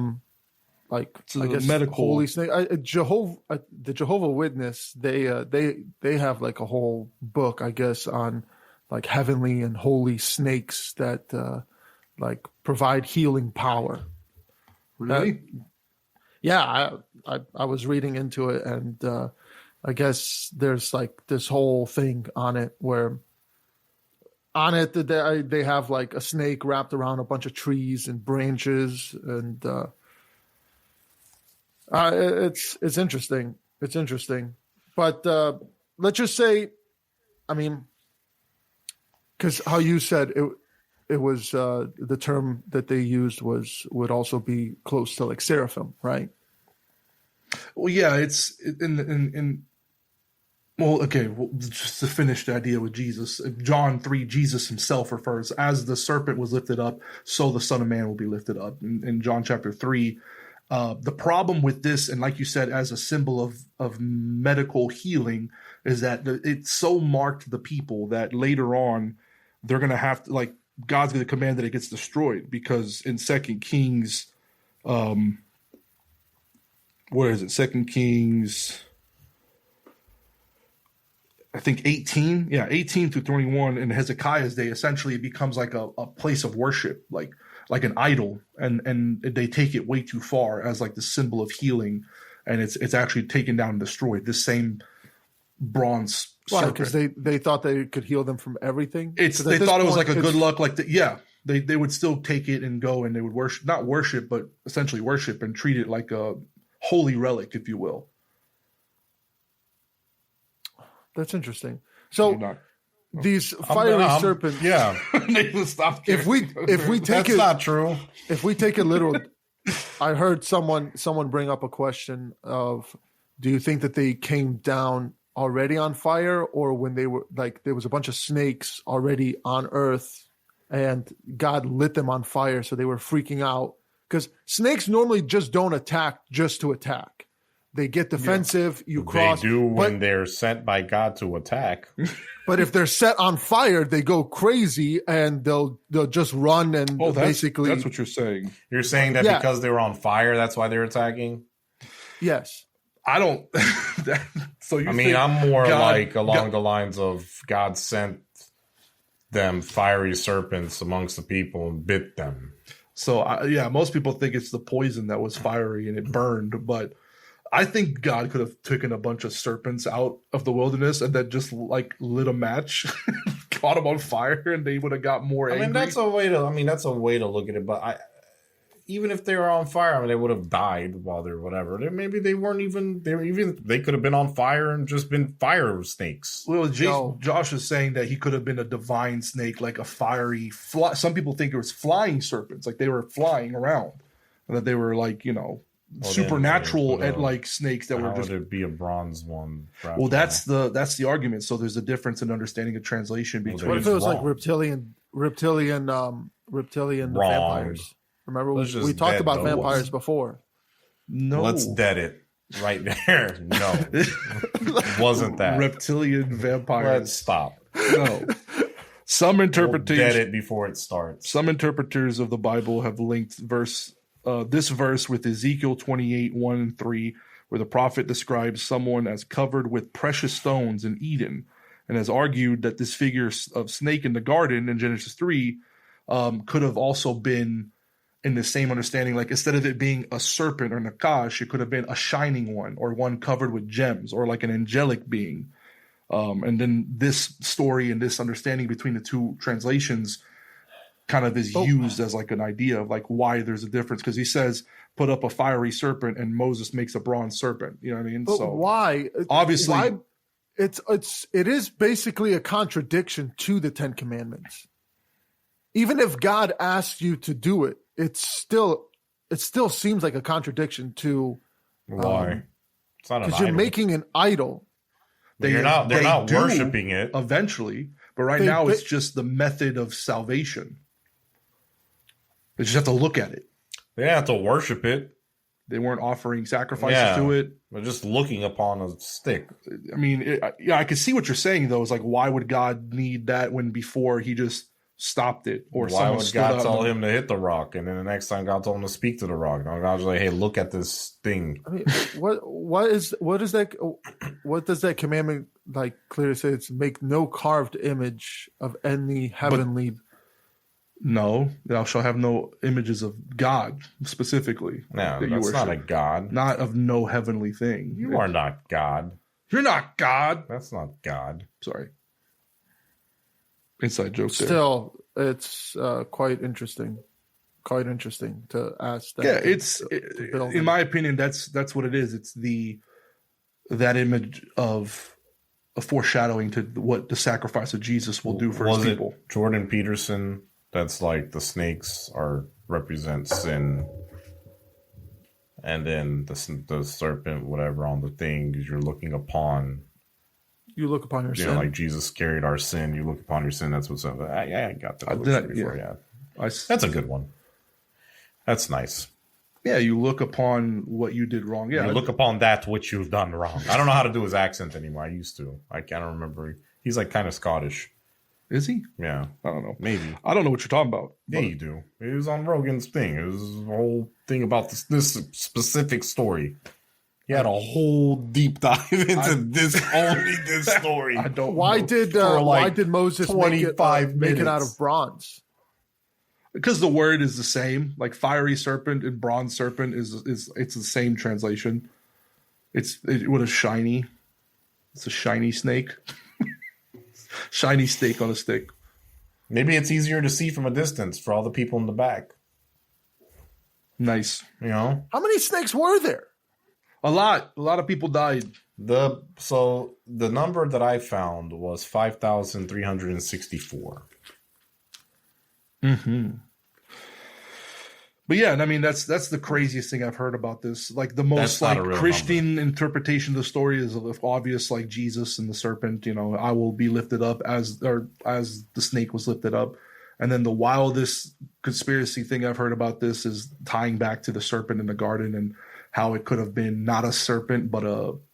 guess medical holy snake. The Jehovah Witness, they have like a whole book, I guess, on like heavenly and holy snakes that like provide healing power. Really? Yeah, I was reading into it, and I guess there's like this whole thing on it where on it they have like a snake wrapped around a bunch of trees and branches, and it's interesting. It's interesting, but let's just say, I mean, because how you said it was the term that they used would also be close to like seraphim, right? Well, yeah, it's in well, okay, well, just to finish the idea with Jesus, John 3, Jesus himself refers, as the serpent was lifted up, so the Son of Man will be lifted up. In John chapter 3, the problem with this, and like you said, as a symbol of medical healing, is that it so marked the people that later on they're going to have to, like, God's going to command that it gets destroyed, because in 2 Kings, where is it? 2 Kings, I think 18. Yeah, 18 through 21 in Hezekiah's day, essentially it becomes like a place of worship, like an idol, and they take it way too far as like the symbol of healing, and it's actually taken down and destroyed. This same bronze serpent. Because they thought they could heal them from everything. They thought it was like a good luck, like they would still take it and go, and they would not worship, but essentially worship and treat it like a holy relic, if you will. That's interesting. So these fiery serpents. Yeah. If we take That's it, not true. If we take it literal, I heard someone bring up a question of, do you think that they came down already on fire, or when they were like there was a bunch of snakes already on earth and God lit them on fire, so they were freaking out? Because snakes normally just don't attack just to attack. They get defensive. You cross. They do when they're sent by God to attack. But if they're set on fire, they go crazy and they'll just run and basically. That's what you're saying. You're saying that because they were on fire, that's why they're attacking? Yes. I don't. So you? I mean, I'm more like along the lines of God sent them fiery serpents amongst the people and bit them. So most people think it's the poison that was fiery and it burned, but I think God could have taken a bunch of serpents out of the wilderness and then just like lit a match, caught them on fire, and they would have got more angry. That's a way to look at it. But even if they were on fire, they would have died while they're whatever. Maybe they weren't even. They could have been on fire and just been fire snakes. Well, Josh is saying that he could have been a divine snake, like a fiery. Some people think it was flying serpents, like they were flying around, and that they were like supernatural and like snakes that were just. Would it be a bronze one? Well, that's the argument. So there's a difference in understanding of translation between. What if it was like reptilian vampires? Remember we talked about vampires before. No, let's dead it right there. No, it wasn't that reptilian vampires. Let's stop. No. Some interpreters dead it before it starts. Some interpreters of the Bible have linked this verse with Ezekiel 28:1-3, where the prophet describes someone as covered with precious stones in Eden, and has argued that this figure of snake in the garden in Genesis 3 could have also been in the same understanding, like instead of it being a serpent or nakash, it could have been a shining one or one covered with gems or like an angelic being. And then this story and this understanding between the two translations kind of is used as like an idea of like why there's a difference, because he says put up a fiery serpent and Moses makes a bronze serpent. You know what I mean? But so why? Obviously, it is basically a contradiction to the Ten Commandments. Even if God asked you to do it, it still seems like a contradiction to why? It's not an idol. Because you're making an idol. They're not worshiping it eventually, but now it's just the method of salvation. They just have to look at it. They have to worship it. They weren't offering sacrifices to it. They're just looking upon a stick. I mean, I can see what you're saying though. Is like, why would God need that when before he just stopped it, or why someone would stood God up tell him to hit the rock, and then the next time God told him to speak to the rock? And God was like, "Hey, look at this thing." I mean, what is that? What does that commandment like clearly say? It's make no carved image of any heavenly. No, thou shalt have no images of God specifically. No, that you that's worship. not a God. Not of no heavenly thing. You are not God. You're not God. That's not God. Sorry. Inside joke there. Still, it's quite interesting. Quite interesting to ask that. Yeah, to in my opinion, that's what it is. It's that image of a foreshadowing to what the sacrifice of Jesus will do for his people. Jordan Peterson, that's like the snakes represent sin, and then the serpent, whatever, on the thing you're looking upon. You look upon your sin. Like Jesus carried our sin. You look upon your sin. That's what's up. I got that before. Yeah. That's a good one. That's nice. Yeah, you look upon what you did wrong. Yeah, you look upon that which you've done wrong. I don't know how to do his accent anymore. I used to. I can't remember. He's like kind of Scottish. Is he? Yeah. I don't know. Maybe. I don't know what you're talking about. Yeah, you do. It was on Rogan's thing. It was a whole thing about this specific story. He had a whole deep dive into this story. I don't. Why did Moses make it out of bronze? Because the word is the same. Like fiery serpent and bronze serpent is it's the same translation. It's what a shiny. It's a shiny snake. Shiny steak on a stick. Maybe it's easier to see from a distance for all the people in the back. Nice. You know? How many snakes were there? A lot. A lot of people died. So the number that I found was 5,364. Mm-hmm. But yeah, I mean that's the craziest thing I've heard about this. Like the most like Christian interpretation of the story is obvious, like Jesus and the serpent. You know, I will be lifted up as the snake was lifted up. And then the wildest conspiracy thing I've heard about this is tying back to the serpent in the garden and how it could have been not a serpent but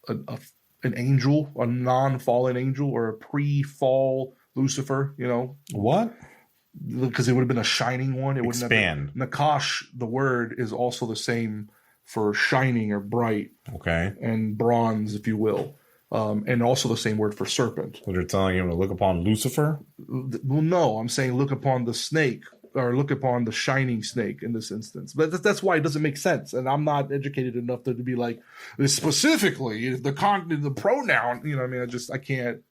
an angel, a non-fallen angel, or a pre-fall Lucifer. You know what? Because it would have been a shining one. It wouldn't expand. Nakash, the word, is also the same for shining or bright. Okay. And bronze, if you will. And also the same word for serpent. So they're telling him to look upon Lucifer? Well, no. I'm saying look upon the snake, or look upon the shining snake in this instance. But that's why it doesn't make sense. And I'm not educated enough to be like, specifically, the pronoun, you know what I mean? I can't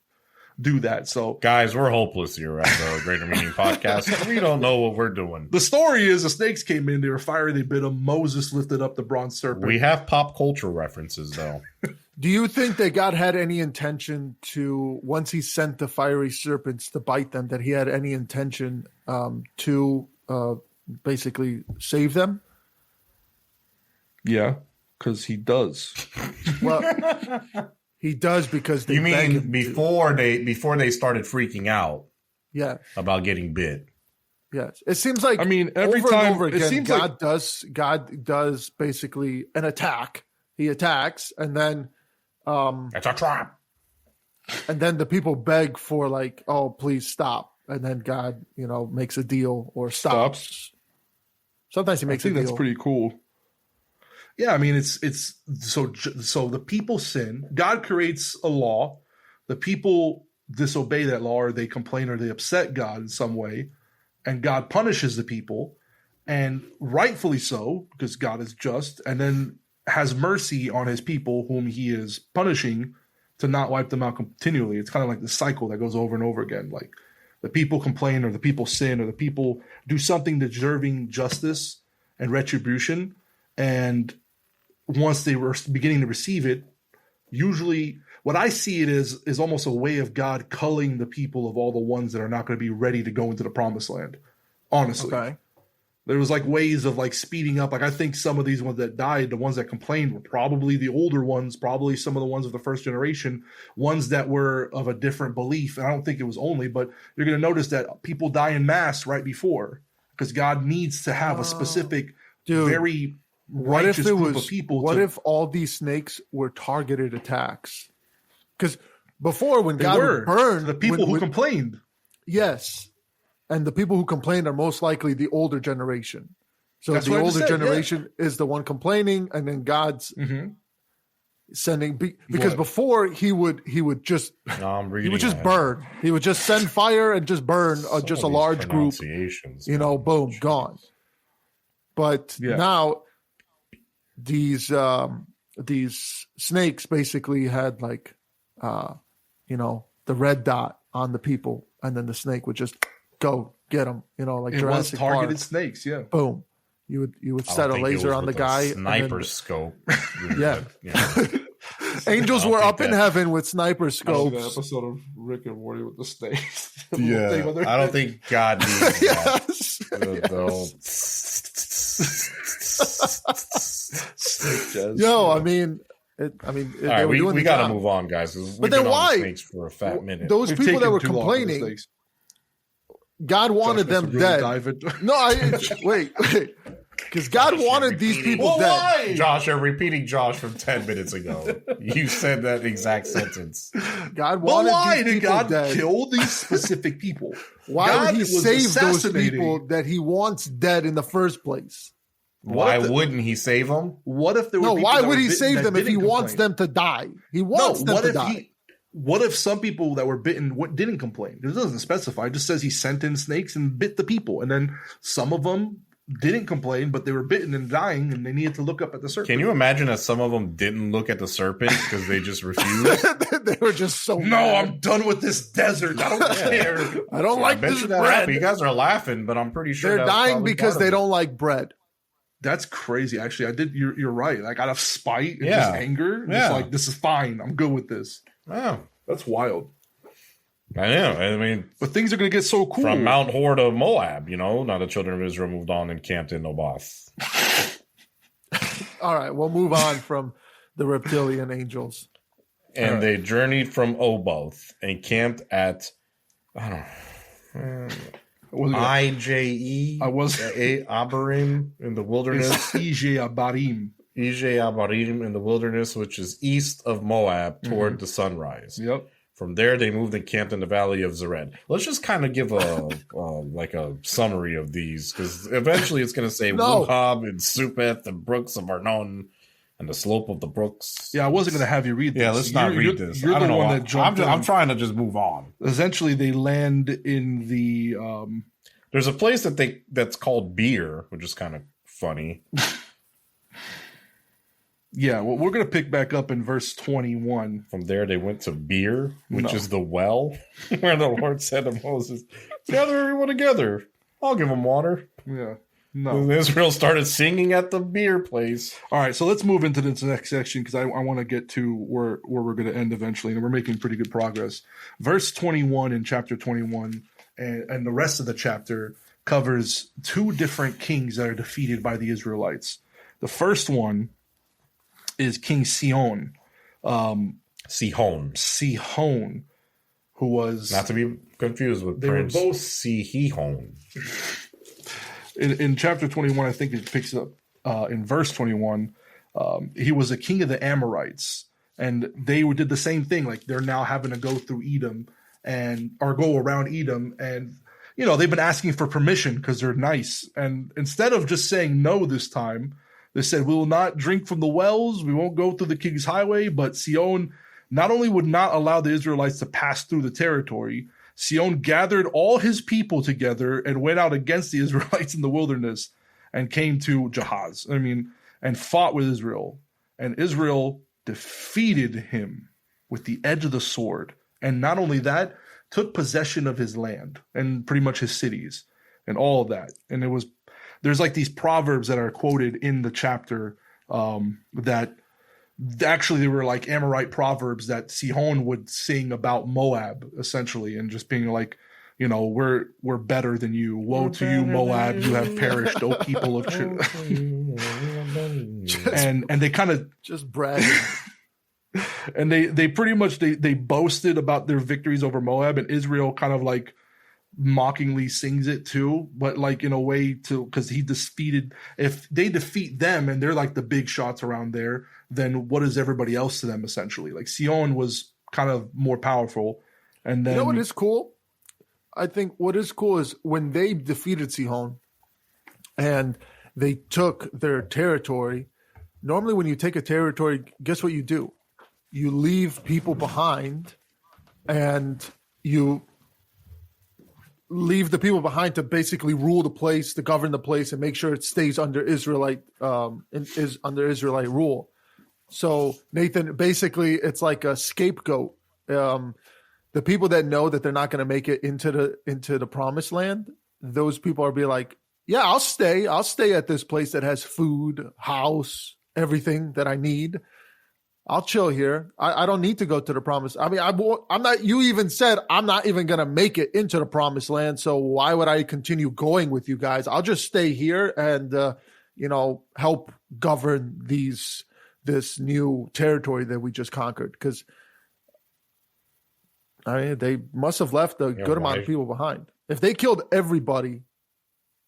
do that. So guys, we're hopeless here at the Greater Meaning Podcast. We don't know what we're doing. The story is the snakes came in, they were fiery, they bit them. Moses lifted up the bronze serpent. We have pop culture references though. Do you think that God had any intention to, once he sent the fiery serpents to bite them, that he had any intention to basically save them? Yeah, because he does. Well, he does because they. You mean before they started freaking out? Yeah. About getting bit. Yes, it seems like every over time and over again, it seems God does basically an attack. He attacks, and then it's a trap. And then the people beg for like, oh, please stop, and then God, makes a deal or stops. Sometimes he makes a deal. That's pretty cool. Yeah, I mean, it's so the people sin. God creates a law. The people disobey that law, or they complain, or they upset God in some way, and God punishes the people, and rightfully so, because God is just, and then has mercy on his people whom he is punishing to not wipe them out continually. It's kind of like the cycle that goes over and over again. Like the people complain, or the people sin, or the people do something deserving justice and retribution, and once they were beginning to receive it, usually what I see it is almost a way of God culling the people of all the ones that are not going to be ready to go into the promised land. Honestly. Okay. There was like ways of like speeding up. Like I think some of these ones that died, the ones that complained were probably the older ones, probably some of the ones of the first generation, ones that were of a different belief. And I don't think it was only, but you're going to notice that people die in mass right before, because God needs to have a specific, very righteous group of people. What if all these snakes were targeted attacks? Because before, when God would burn the people who complained. Yes. and the people who complain are most likely the older generation. So That's the what I just older said, generation is the one complaining, and then God's sending because What? before he would just No, I'm he reading would just that. burn. He would just send fire and just burn Some just of a these large group. pronunciations, You know, man. boom, Jeez. gone. But Yeah. now these snakes basically had like the red dot on the people, and then the snake would just go get them. You know, like It was Jurassic targeted Park. snakes. Yeah. Boom. You would I set don't a think it laser was on the with a guy. and sniper then- scope. Yeah. You know. Angels I don't were think up in that- heaven with sniper See that scopes. episode of Rick and Morty with the snakes. The little Yeah, thing on their I don't head. think God needs that. Yes. The whole- Snake jazz. Yo, Yeah. I mean, All they right, were doing we the got to job. move on, guys. 'cause But we've then been on why- the snakes for a fat minute. Those We've people that taken were too long for the complaining, snakes. God Josh wanted wants to them really dead. dive into- No, wait. Because God wanted these people Well, dead. why? Josh, you're repeating Josh from 10 minutes ago. You said that exact sentence. God But wanted why these did people God dead. kill these specific people? Why God would he was save those assassinating- people that he wants dead in the first place? Why if the- wouldn't he save them? What if there were No, people why that would were he bitten save that them if he didn't wants complain? them to die? He wants them what to if die. What if some people that were bitten didn't complain? It doesn't specify. It just says he sent in snakes and bit the people, and then some of them didn't complain, but they were bitten and dying, and they needed to look up at the serpent. Can you imagine that some of them didn't look at the serpent because they just refused? They were just so No, mad. I'm done with this desert. I don't care. I don't I like bet this you that bread. happened. You guys are laughing, but I'm pretty sure They're that's dying probably because part they of it. don't like bread. That's crazy. Actually, I did. You're right. Like out of spite and Yeah. just anger, Yeah. just like this is fine. I'm good with this. Oh, That's wild. I know. I mean, But things are gonna get so cool. from Mount Hor to Moab, now the children of Israel moved on and camped in Nobath. All right, we'll move on from the reptilian angels. And All they journeyed from Oboth and camped at, I don't know, I wasn't gonna- IJE, I was- Abarim in the wilderness, It's Ije Abarim. Ije Abarim in the wilderness, which is east of Moab toward the sunrise. Yep. From there, they moved and camped in the valley of Zered. Let's just kind of give a summary of these, because eventually it's going to say No. Wuhab and Supeth and brooks of Arnon and the slope of the brooks. Yeah, I wasn't gonna have you read this. Yeah, let's not read You're- this. You're I don't the know. one that jumped in. I'm trying to just move on. Essentially, they land in the There's a place that's called Beer, which is kind of funny. well, we're gonna pick back up in verse 21. From there, they went to Beer, which No. is the well, where the Lord said to Moses, "Gather everyone together. I'll give them water." Yeah. No. And Israel started singing at the beer place. All right, so let's move into this next section because I want to get to where we're going to end eventually, and we're making pretty good progress. Verse 21 in chapter 21 and the rest of the chapter covers two different kings that are defeated by the Israelites. The first one is King Sihon, Sihon. who was Not to be confused with They were Prince both- Sihon. in chapter 21. I think it picks up in verse 21. He was a king of the Amorites, and they did the same thing. Like they're now having to go through Edom or go around Edom, and they've been asking for permission because they're nice. And instead of just saying no this time, they said, "We will not drink from the wells. We won't go through the king's highway." But Sihon not only would not allow the Israelites to pass through the territory, Sihon gathered all his people together and went out against the Israelites in the wilderness and came to Jahaz. And fought with Israel. And Israel defeated him with the edge of the sword. And not only that, took possession of his land and pretty much his cities and all of that. And there's like these proverbs that are quoted in the chapter that actually they were like Amorite proverbs that Sihon would sing about Moab, essentially, and just being like, we're better than you. Woe to you, Moab! You have perished, O people of and they kind of Just bragging. and they pretty much they boasted about their victories over Moab, and Israel kind of like mockingly sings it too, but like in a way because he defeated. If they defeat them and they're like the big shots around there, then what is everybody else to them essentially? Like Sihon was kind of more powerful, and then You know what is cool? I think what is cool is when they defeated Sihon and they took their territory. Normally, when you take a territory, guess what you do? You leave people behind, and you leave the people behind to basically rule the place, to govern the place, and make sure it stays under Israelite rule. So Nathan, basically, it's like a scapegoat. The people that know that they're not going to make it into the promised land, those people are be like, yeah, I'll stay at this place that has food, house, everything that I need. I'll chill here. I don't need to go to the promised. I mean, I'm not. You even said I'm not even going to make it into the promised land. So why would I continue going with you guys? I'll just stay here and help govern this new territory that we just conquered. Because I mean, they must have left a good amount of people behind. If they killed everybody,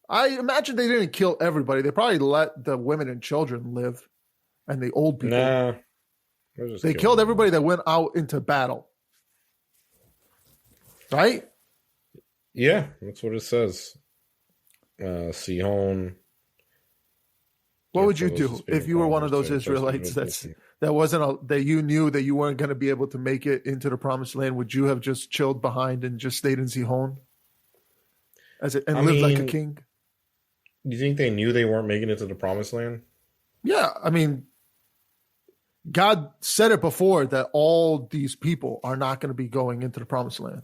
I imagine they didn't kill everybody. They probably let the women and children live, and the old people. Nah, they killed everybody that went out into battle, right? Yeah, that's what it says. Sihon. What would you do if you were one of those Israelites that you knew that you weren't going to be able to make it into the promised land? Would you have just chilled behind and just stayed in Sihon lived like a king? Do you think they knew they weren't making it to the promised land? Yeah, I mean, God said it before that all these people are not going to be going into the promised land.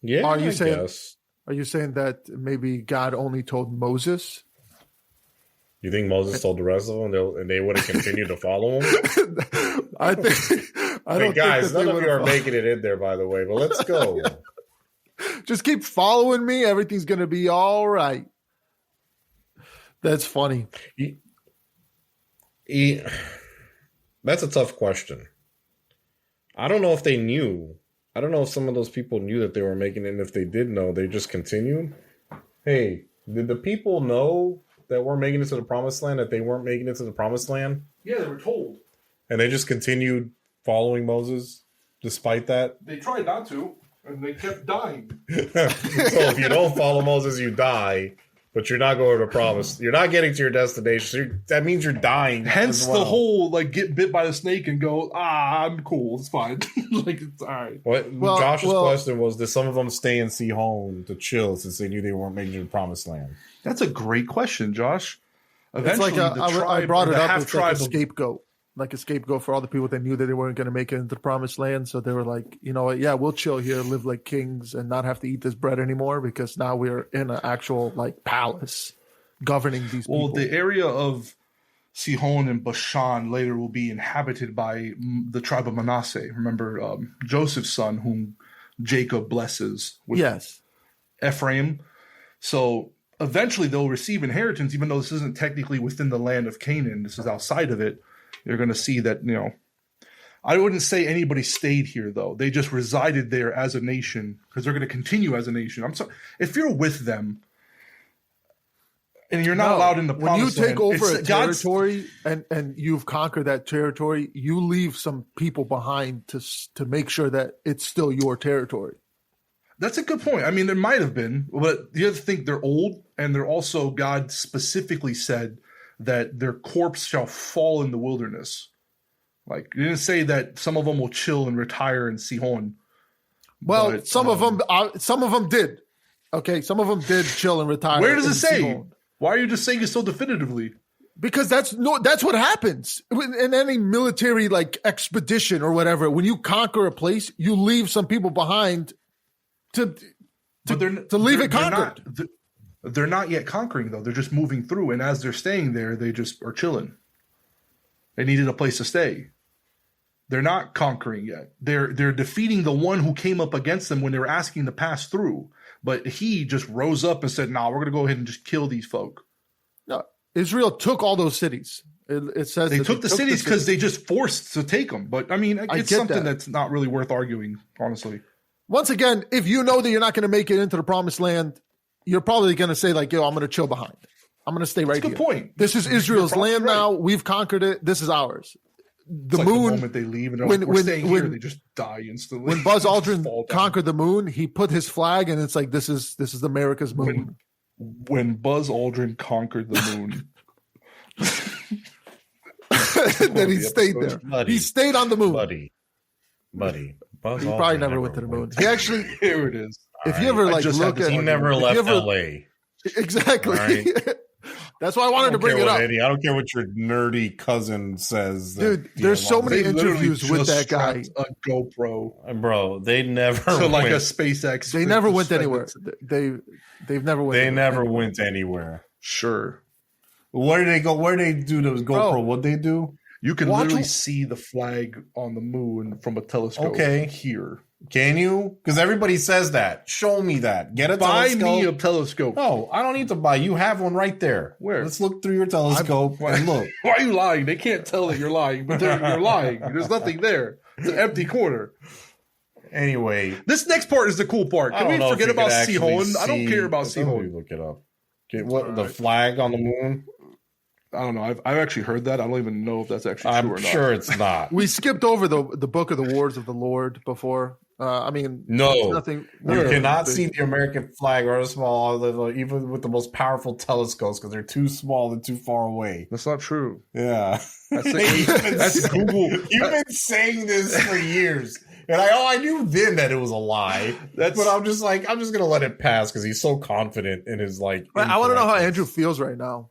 Yeah, Are you saying that maybe God only told Moses? You think Moses told the rest of them and they would have continued to follow him? I don't guys, think none of you are making it in there, by the way, but let's go. Just keep following me. Everything's going to be all right. That's funny. That's a tough question. I don't know if they knew. I don't know if some of those people knew that they were making it, and if they did know, they just continued. Hey, did the people know that we're making it to the promised land, that they weren't making it to the promised land? Yeah, they were told. And they just continued following Moses despite that? They tried not to, and they kept dying. So if you don't follow Moses, you die. But you're not going to promise. You're not getting to your destination. So that means you're dying. Hence the whole get bit by the snake and go, I'm cool. It's fine. It's all right. Josh's question was, did some of them stay in Sihon to chill since they knew they weren't making it to the promised land? That's a great question, Josh. Eventually, I brought it up. It's like a scapegoat. Like a scapegoat for all the people that knew that they weren't going to make it into the promised land. So they were like, you know what? Yeah, we'll chill here, live like kings and not have to eat this bread anymore because now we're in an actual palace governing these people. Well, the area of Sihon and Bashan later will be inhabited by the tribe of Manasseh. Remember Joseph's son, whom Jacob blesses with Ephraim. So eventually they'll receive inheritance, even though this isn't technically within the land of Canaan. This is outside of it. You're going to see that, I wouldn't say anybody stayed here, though. They just resided there as a nation because they're going to continue as a nation. I'm sorry. If you're with them and you're not allowed in the promised land. When you take over a territory and you've conquered that territory, you leave some people behind to make sure that it's still your territory. That's a good point. I mean, there might have been, but you have to think they're old, and they're also, God specifically said that their corpse shall fall in the wilderness. You didn't say that some of them will chill and retire in Sihon. Well, but, some of them did. Okay, some of them did chill and retire. Where does it say? Sihon. Why are you just saying it so definitively? Because that's what happens in any military expedition or whatever. When you conquer a place, you leave some people behind to leave it conquered. They're not yet conquering, though. They're just moving through. And as they're staying there, they just are chilling. They needed a place to stay. They're not conquering yet. They're defeating the one who came up against them when they were asking to pass through. But he just rose up and said, we're going to go ahead and just kill these folk. No, Israel took all those cities. It says they took the cities because they just forced to take them. But, I mean, it's something that's not really worth arguing, honestly. Once again, if you know that you're not going to make it into the promised land, you're probably going to say I'm going to chill behind. I'm going to stay right here. That's a good point. This is Israel's land now. We've conquered it. This is ours. the like moon. the moment they leave and they're like, we're staying here, they just die instantly. When Buzz Aldrin Fall down. conquered the moon, he put his flag, and it's like this is America's moon. When Buzz Aldrin conquered the moon, then he stayed there. Buddy. He stayed on the moon. buddy. Buzz He Aldrin probably never went to the moon. He actually, here it is. if you ever I like just look had this at, He never if you left ever- L.A. Exactly. Right. That's why I wanted to bring it up. I don't care what your nerdy cousin says. Dude, there's so many They literally interviews with just that guy. strapped a GoPro Bro, they never to like went, a SpaceX. They never went anywhere. They've never went. they never anywhere. went anywhere. Sure, Where did they go? Where did they do those GoPro? Bro. What'd they do? you can Watch literally wh- see the flag on the moon from a telescope. Okay. Here, Can you? Because everybody says that. Show me that. Get a buy telescope. me a telescope. No, I don't need to buy. You have one right there. Where? Let's look through your telescope and look. Why are you lying? They can't tell that you're lying, but you're lying. There's nothing there. It's an empty corner. Anyway, This next part is the cool part. I Can don't we know if forget you could about actually Sihon? I don't see- care about Let's see if we Sihon. Look it up. Okay, what All the right. flag on the moon? I don't know. I've actually heard that. I don't even know if that's actually true I'm or not. sure it's not. We skipped over the book of the Wars of the Lord before. I mean, No. it's nothing. You Yeah. cannot big. see the American flag or small, even with the most powerful telescopes, because they're too small and too far away. That's not true. Yeah, That's Google. You've been saying this for years, and I knew then that it was a lie. That's- but I'm just gonna let it pass because he's so confident in his like. I want to know how incorrectness. Andrew feels right now.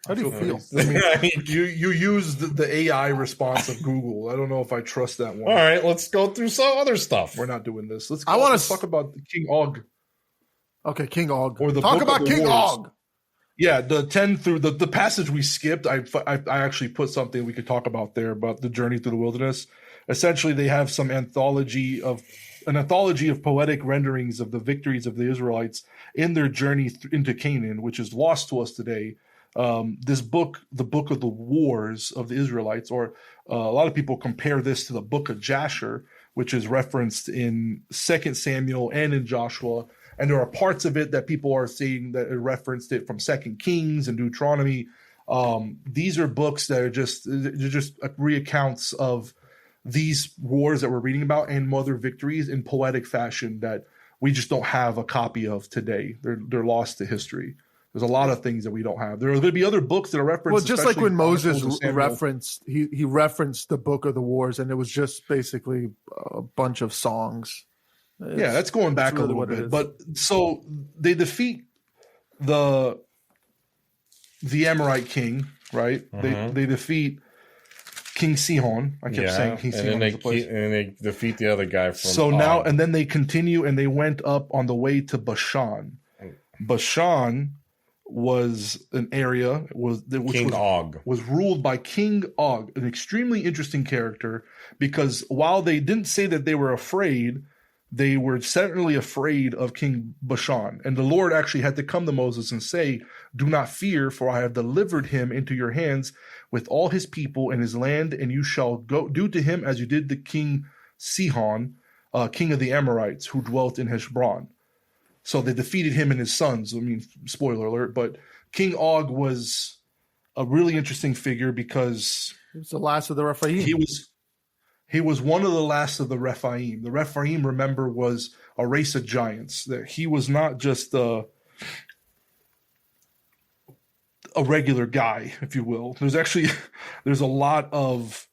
How do you feel? I mean, you use the AI response of Google. I don't know if I trust that one. All right, let's go through some other stuff. We're not doing this. I wanna let's talk about King Og. Okay, King Og. Or the Talk Book of about the King Wars. Og. Yeah, the 10 through the passage we skipped. I actually put something we could talk about there about the journey through the wilderness. Essentially, they have some anthology of poetic renderings of the victories of the Israelites in their journey into Canaan, which is lost to us today. This book, the Book of the Wars of the Israelites, or a lot of people compare this to the Book of Jasher, which is referenced in 2 Samuel and in Joshua. And there are parts of it that people are saying that it referenced it from 2 Kings and Deuteronomy. These are books that are just recounts of these wars that we're reading about and other victories in poetic fashion that we just don't have a copy of today. They're lost to history. There's a lot of things that we don't have. There are going to be other books that are referenced. Well, just like especially when Moses Chronicles and Samuel. referenced, he referenced the Book of the Wars, and it was just basically a bunch of songs. Yeah, that's going back really a little what it bit. is. But so they defeat the Amorite king, right? They defeat King Sihon. I kept saying King Sihon was the place. and they defeat the other guy from. So now, and then they continue and they went up on the way to Bashan. Bashan was an area which King Og. was ruled by King Og, an extremely interesting character, because while they didn't say that they were afraid, they were certainly afraid of King Bashan. And the Lord actually had to come to Moses and say, "Do not fear, for I have delivered him into your hands with all his people and his land, and you shall go do to him as you did to King Sihon, king of the Amorites, who dwelt in Heshbon." So they defeated him and his sons. I mean, spoiler alert, but King Og was a really interesting figure because It was the last of the Rephaim. he was one of the last of the Rephaim. The Rephaim, remember, was a race of giants. That he was not just a regular guy, if you will. There's a lot of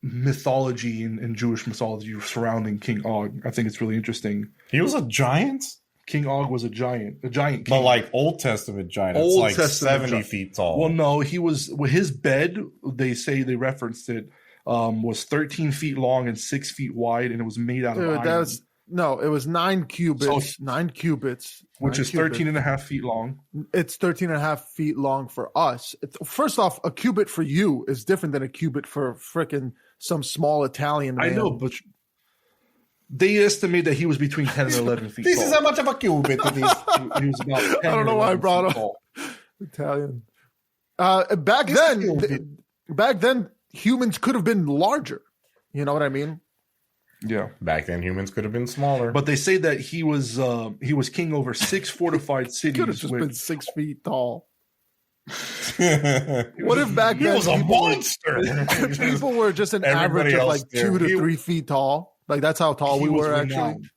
mythology in Jewish mythology surrounding King Og. I think it's really interesting. He was a giant, King Og was a giant king. but like Old Testament giant. Old It's like Testament 70 giant. feet tall. Well, no, he was his bed. They say they referenced it was 13 feet long and 6 feet wide, and it was made out of Dude, iron, it was 9 cubits. So- 9 cubits. which 9 is cubits. 13 and a half feet long. It's 13 and a half feet long for us. First off, a cubit for you is different than a cubit for frickin' some small Italian man. I know, but they estimate that he was between 10 and 11 feet This tall. is how much of a cubit it is. He was about 10 I don't know or why I 11 brought feet up tall. Italian. Back then, humans could have been larger. You know what I mean? Yeah. Back then, humans could have been smaller. But they say that he was king over 6 fortified Could have cities. just been 6 feet tall. What if back he then was a monster? people were just an Everybody average of else like there, 2 to he- 3 feet tall? Like that's how tall we He was were actually. renowned.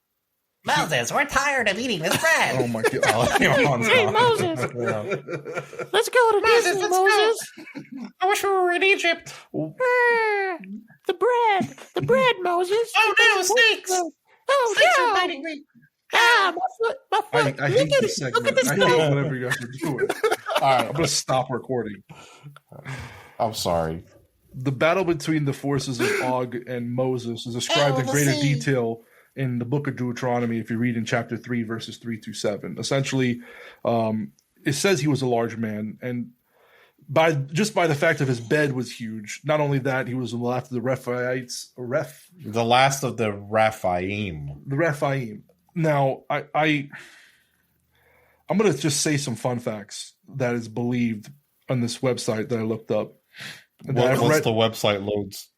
Moses, we're tired of eating this bread. Oh my god! Hey, Moses. Yeah. Let's go to Moses, Disney, let's go. Moses. I wish we were in Egypt. The bread, Moses. Oh no, snakes! Oh Snakes no. are biting me. Ah, my foot. I hate this segment. I hate whatever you guys are doing. All right, I'm gonna stop recording. I'm sorry. The battle between the forces of Og and Moses is described in greater detail in the book of Deuteronomy if you read in chapter 3, verses 3 through 7. Essentially, it says he was a large man, and by the fact of his bed was huge. Not only that, he was the last of the The last of the Rephaim. the Rephaim. Now, I'm going to just say some fun facts that is believed on this website that I looked up. Once the website loads.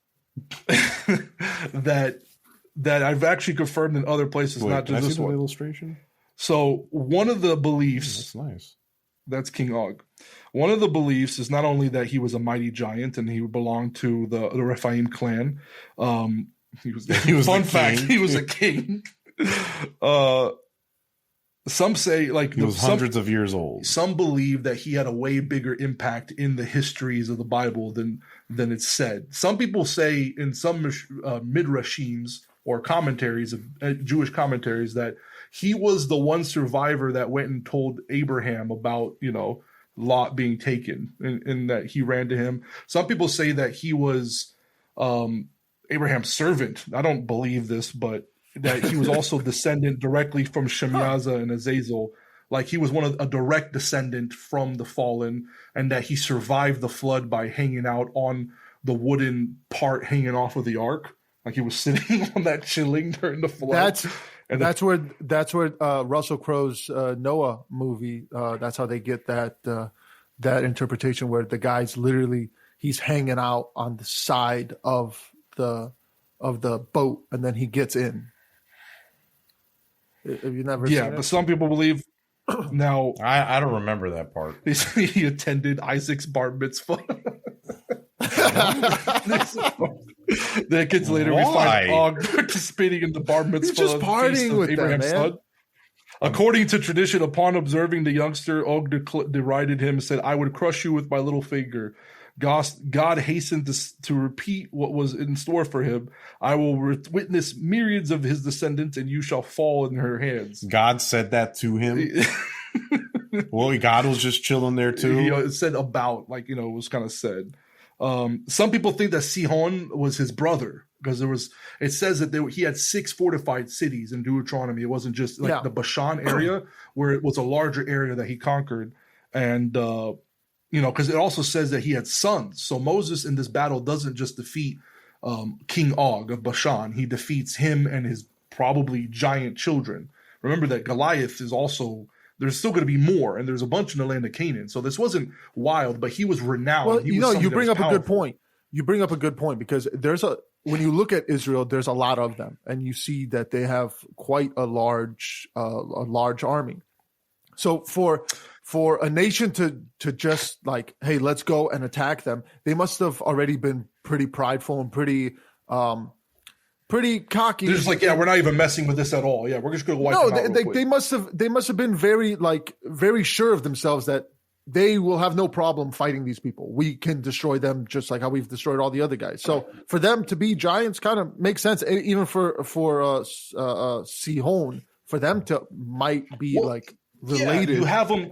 that I've actually confirmed in other places, not just this one. Illustration? So one of the beliefs, That's nice. that's King Og. One of the beliefs is not only that he was a mighty giant and he belonged to the Rephaim clan. He was fun fact, he was a king. Some say like He was hundreds of years old. Some believe that he had a way bigger impact in the histories of the Bible than it's said. Some people say in some midrashims or commentaries of Jewish commentaries that he was the one survivor that went and told Abraham about, Lot being taken and that he ran to him. Some people say that he was Abraham's servant. I don't believe this, but that he was also descendant directly from Shemyaza and Azazel. Like he was a direct descendant from the fallen, and that he survived the flood by hanging out on the wooden part hanging off of the ark. Like he was sitting on that chilling during the flood. That's where Russell Crowe's Noah movie. That's how they get that interpretation where the guy's literally he's hanging out on the side of the boat and then he gets in. Have you never? Yeah, seen it? But some people believe. Now I don't remember that part. he attended Isaac's bar mitzvah. Decades later, we find Og participating in the bar mitzvah. He's just partying with Abraham's son. According to tradition, upon observing the youngster, Og derided him and said, "I would crush you with my little finger." God hastened to repeat what was in store for him. I will witness myriads of his descendants, and you shall fall in her hands. God said that to him. Well, God was just chilling there too. He said about, it was kind of said. Some people think that Sihon was his brother because it says that he had 6 fortified cities in Deuteronomy. It wasn't just the Bashan area where it was a larger area that he conquered. And, because it also says that he had sons. So Moses in this battle doesn't just defeat King Og of Bashan. He defeats him and his probably giant children. Remember that Goliath is also, there's still going to be more, and there's a bunch in the land of Canaan. So this wasn't wild, but he was renowned. Well, you bring up powerful. a good point. You bring up a good point because when you look at Israel, there's a lot of them, and you see that they have quite a large army. So for a nation to just like, hey, let's go and attack them, they must have already been pretty prideful and pretty cocky. They're just like, yeah, we're not even messing with this at all. Yeah, we're just going to wipe them out real quick. They must have been very sure of themselves that they will have no problem fighting these people. We can destroy them just like how we've destroyed all the other guys. So for them to be giants kind of makes sense. Even for Sihon, for them to might be related. Yeah,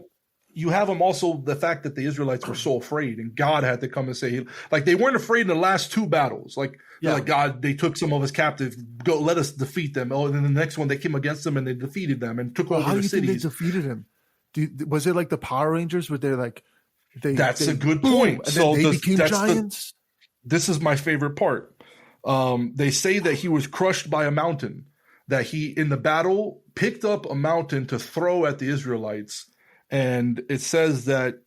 you have them also the fact that the Israelites were so afraid and God had to come and say, they weren't afraid in the last 2 battles. God, they took some of us captive. Go, let us defeat them. Oh, and then the next one they came against them and they defeated them and took over the cities. How do you think they defeated him? Was it like the Power Rangers where they're like, that's a good point. So they became giants. This is my favorite part. They say that he was crushed by a mountain, that he in the battle picked up a mountain to throw at the Israelites. And it says that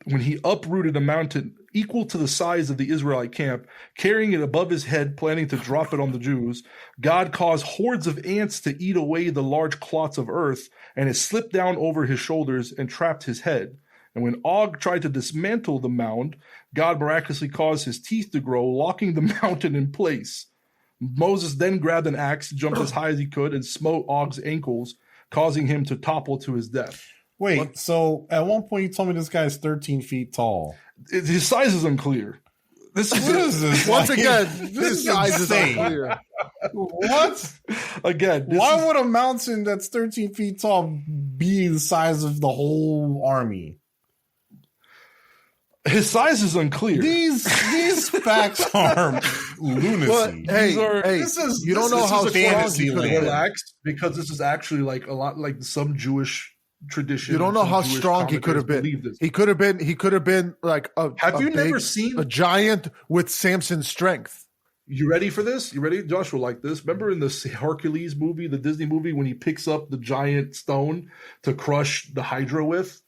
when he uprooted a mountain equal to the size of the Israelite camp, carrying it above his head, planning to drop it on the Jews, God caused hordes of ants to eat away the large clots of earth, and it slipped down over his shoulders and trapped his head. And when Og tried to dismantle the mound, God miraculously caused his teeth to grow, locking the mountain in place. Moses then grabbed an axe, jumped as high as he could, and smote Og's ankles, causing him to topple to his death. Wait, so at one point you told me this guy's 13 feet tall. His size is unclear. This What is this? Once Like, again, this this is size is insane. unclear. What? Again, Why would a mountain that's 13 feet tall be the size of the whole army? his size is unclear. These facts are lunacy. Well, hey, you don't know how strong fantasy he could have land. been. Relax, because this is actually like a lot like some Jewish tradition. You don't know some how Jewish strong he could have commentators been. believe this. He could have been like a. Have you big- never seen? a giant with Samson's strength? You ready for this? You ready? Josh will like this. Remember in the Hercules movie, the Disney movie, when he picks up the giant stone to crush the Hydra with?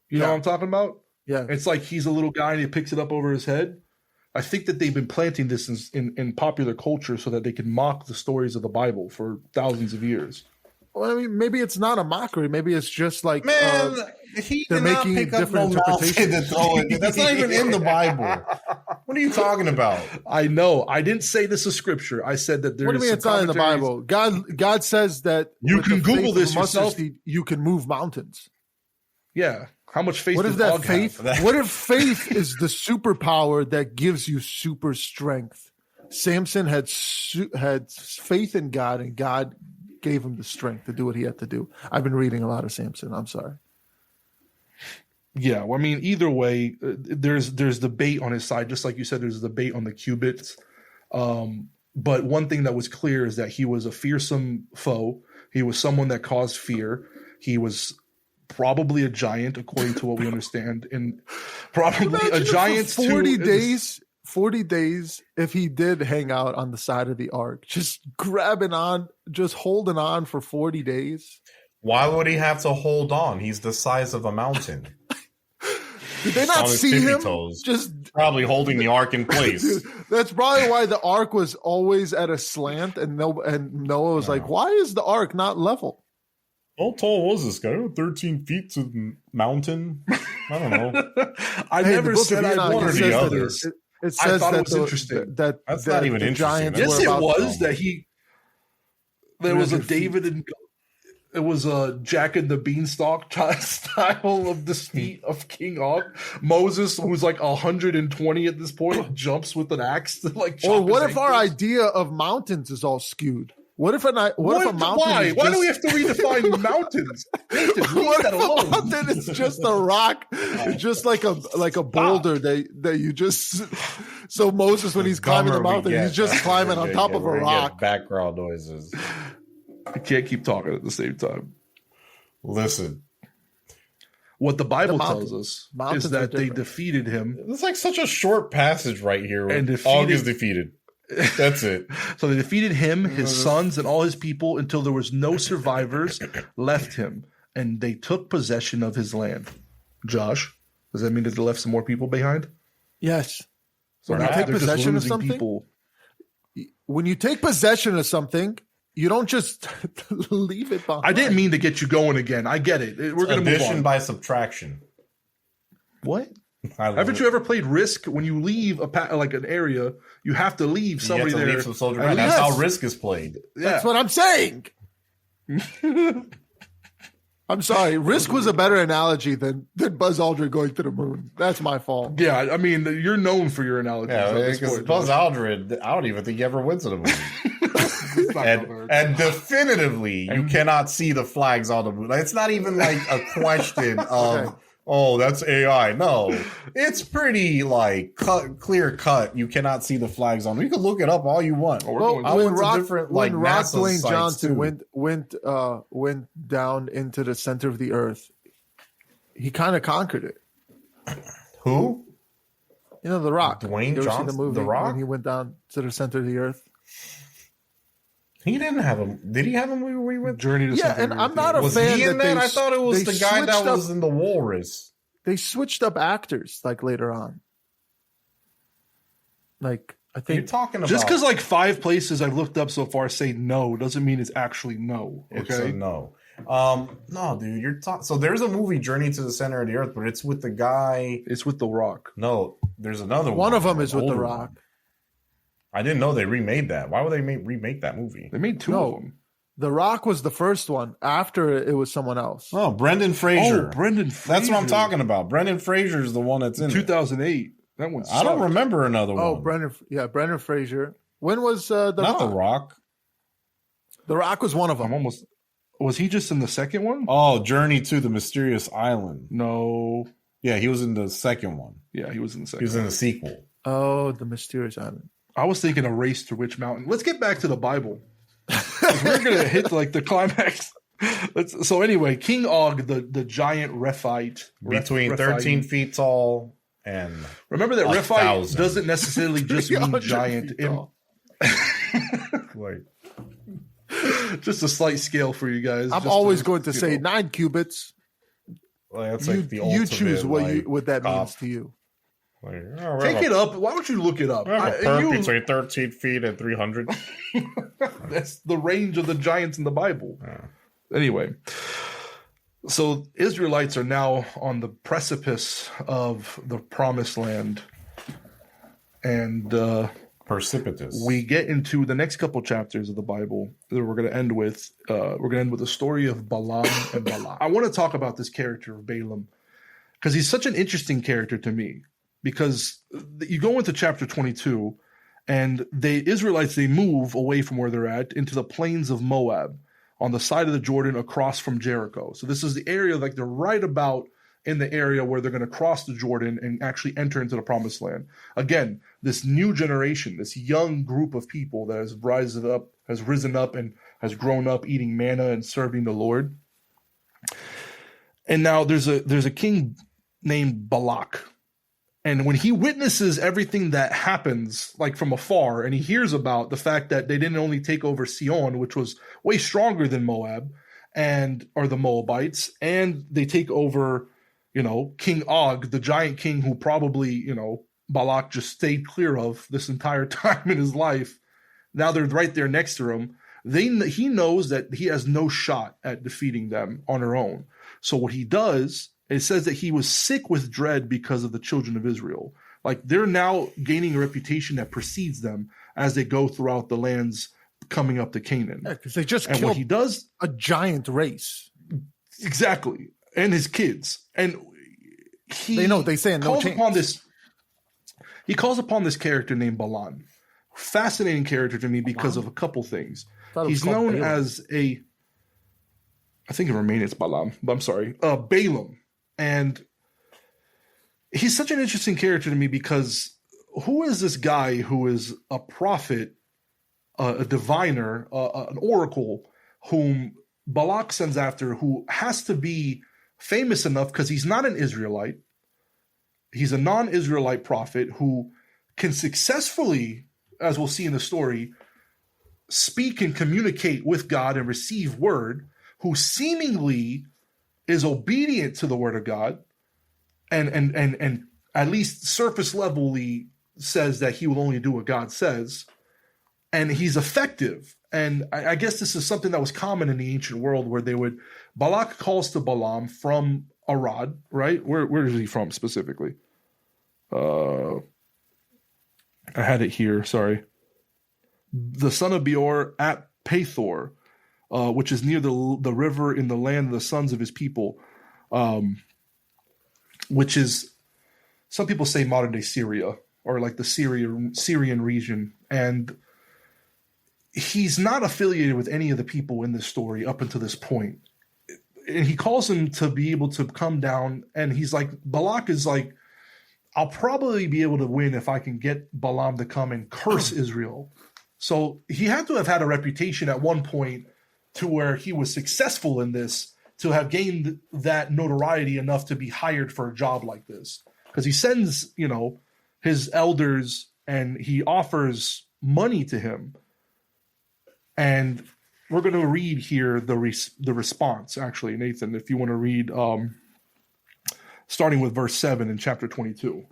You know Yeah. what I'm talking about? Yeah. It's like he's a little guy and he picks it up over his head. I think that they've been planting this in popular culture so that they can mock the stories of the Bible for thousands of years. Well, I mean, maybe it's not a mockery. Maybe it's just like Man, he they're did not making pick up different no mountain interpretations. to throw it. That's not even in the Bible. What are you talking about? I know. I didn't say this is scripture. I said that there what do you mean is it's some not in the commentaries- Bible? God says that You with can the Google faith of this a mustard yourself. seed, you can move mountains. Yeah. How much faith What does is that Og faith? have? What if faith is the superpower that gives you super strength? Samson had faith in God, and God gave him the strength to do what he had to do. I've been reading a lot of Samson. I'm sorry. Yeah, well, I mean, either way, there's debate on his side, just like you said. There's debate on the cubits, but one thing that was clear is that he was a fearsome foe. He was someone that caused fear. He was probably a giant, according to what we understand, and probably a Imagine giant. for 40 days. 40 days, if he did hang out on the side of the ark, just grabbing on, just holding on for 40 days. Why would he have to hold on? He's the size of a mountain. Did they not On his see tippy him? toes. Just Probably holding the ark in place. Dude, that's probably why the ark was always at a slant, and Noah was like, "Why is the ark not level?" How tall was this guy? 13 feet to the mountain? I don't know. I Hey, never the book said of I Enoch, wanted it the says that others. it I says thought it that was interesting. that That's not even the interesting. giants Yes, were it about was that there was a 300 feet. David and it was a Jack and the Beanstalk style of defeat of King Og. Moses, who's like 120 at this point, jumps with an axe to like. Or chop what his if our ankles. idea of mountains is all skewed? What if a mountain? Why? Is Why just, do we have to redefine mountains? Nathan, leave What that if a alone. mountain is just a rock, just like a boulder that you just. So Moses, when he's climbing the mountain, he's just climbing on top of a rock. Background noises. I can't keep talking at the same time. Listen, What the Bible mountains- tells us mountains is are that they different. defeated him. it's like such a short passage right here. And And defeated- Og is defeated. That's it. So they defeated him, his sons, and all his people until there was no survivors left him, and they took possession of his land. Josh, does that mean that they left some more people behind? Yes. So When you now take they're just possession of losing something, people. when you take possession of something, you don't just leave it behind. I didn't mean to get you going again. I get it. We're going to move Addition on. by subtraction. What? I love Haven't it. you ever played Risk? When you leave like an area, you have to leave You somebody have to there. leave some soldier At behind. That's least- how Risk is played. That's Yeah. what I'm saying. I'm sorry. Risk was a better analogy than Buzz Aldrin going to the moon. That's my fault. Yeah, I mean, you're known for your analogies. Yeah, at this because point, Buzz Josh. Aldrin, I don't even think he ever went to the moon. It's not gonna work. and definitively, you cannot see the flags on the moon. It's not even like a question of, Okay. oh, that's AI. No, it's pretty like clear cut. You cannot see the flags on. You can look it up all you want. We're Well, going I when went to Rock, different, when like, Rock NASA Dwayne sites, Johnson too. went down into the center of the earth, he kind of conquered it. Who? You know, The Rock. Dwayne You ever seen Johnson? the movie The Rock? when he went down to the center of the earth? He didn't have a. Did he have a movie where he went? Journey to Yeah, Center and of I'm Earth, not yeah. a Was fan he in that that? they I thought it was they the guy that switched up- was in the Walrus. They switched up actors like later on. Like I You're think talking about Just because like 5 places I've looked up so far say no doesn't mean it's actually no. it's Okay. a no. No, dude, you're talking. So there's a movie, Journey to the Center of the Earth, but it's with the guy. It's with The Rock. No, there's another one. One of them an is with The older Rock. one. I didn't know they remade that. Why would they remake that movie? They made two of them. The Rock was the first one. After it was someone else. Oh, Brendan Fraser. Oh, Brendan Fraser. That's what I'm talking about. Brendan Fraser is the one that's in 2008. That one. I don't sucked. remember another one. Oh, Brendan Fraser. When was The Not Rock? The Rock. The Rock was one of them. I'm almost. Was he just in the second one? Oh, Journey to the Mysterious Island. No. Yeah, he was in the second one. Yeah, he was in the second. He was in the sequel. Oh, The Mysterious Island. I was thinking a Race to Witch Mountain. Let's get back to the Bible. We're gonna hit like the climax. So anyway, King Og, the giant Rephite, Between Rephite. 13 feet tall and Remember that 1,000. Rephite doesn't necessarily just mean 300 giant. feet tall. like Just a slight scale for you guys. I'm just always going to you say know. 9 cubits. that's You, like the you ultimate, choose what that cop. means to you. Like, Take it up. Why don't you look it up? We have a perp You- between 13 feet and 300. That's the range of the giants in the Bible. Yeah. Anyway, so Israelites are now on the precipice of the promised land. And Precipitous. we get into the next couple chapters of the Bible that we're going to end with. We're going to end with the story of Balaam and Balak. I want to talk about this character of Balaam because he's such an interesting character to me. Because you go into chapter 22, and the Israelites, they move away from where they're at into the plains of Moab on the side of the Jordan across from Jericho. So this is the area, like they're right about in the area where they're going to cross the Jordan and actually enter into the promised land. Again, this new generation, this young group of people that has risen up and has grown up eating manna and serving the Lord. And now there's a king named Balak. And when he witnesses everything that happens, like from afar, and he hears about the fact that they didn't only take over Sion, which was way stronger than Moab, or the Moabites, and they take over, King Og, the giant king who probably, Balak just stayed clear of this entire time in his life. Now they're right there next to him. He knows that he has no shot at defeating them on their own. So what he does, it says that he was sick with dread because of the children of Israel. Like they're now gaining a reputation that precedes them as they go throughout the lands coming up to Canaan. Yeah, because they just And killed what he does, a giant race. exactly, and his kids. And They say no chance. He calls upon this character named Balaam. Fascinating character to me because of a couple things. Thought it was He's called known Balaam. as I think in Romanian it's Balaam, but I'm sorry, Balaam. And he's such an interesting character to me because who is this guy who is a prophet, a diviner, an oracle, whom Balak sends after, who has to be famous enough because he's not an Israelite. He's a non-Israelite prophet who can successfully, as we'll see in the story, speak and communicate with God and receive word, who seemingly is obedient to the word of God and at least surface levelly says that he will only do what God says. And he's effective. And I guess this is something that was common in the ancient world where Balak calls to Balaam from Arad, right? Where is he from specifically? I had it here, sorry. The son of Beor at Pethor, which is near the river in the land of the sons of his people, which is, some people say modern day Syria, or like the Syrian region. And he's not affiliated with any of the people in this story up until this point. And he calls him to be able to come down, and he's like, Balak is like, I'll probably be able to win if I can get Balaam to come and curse Israel. So he had to have had a reputation at one point to where he was successful in this, to have gained that notoriety enough to be hired for a job like this. Because he sends, his elders and he offers money to him. And we're going to read here the response, actually, Nathan, if you want to read, starting with verse 7 in chapter 22.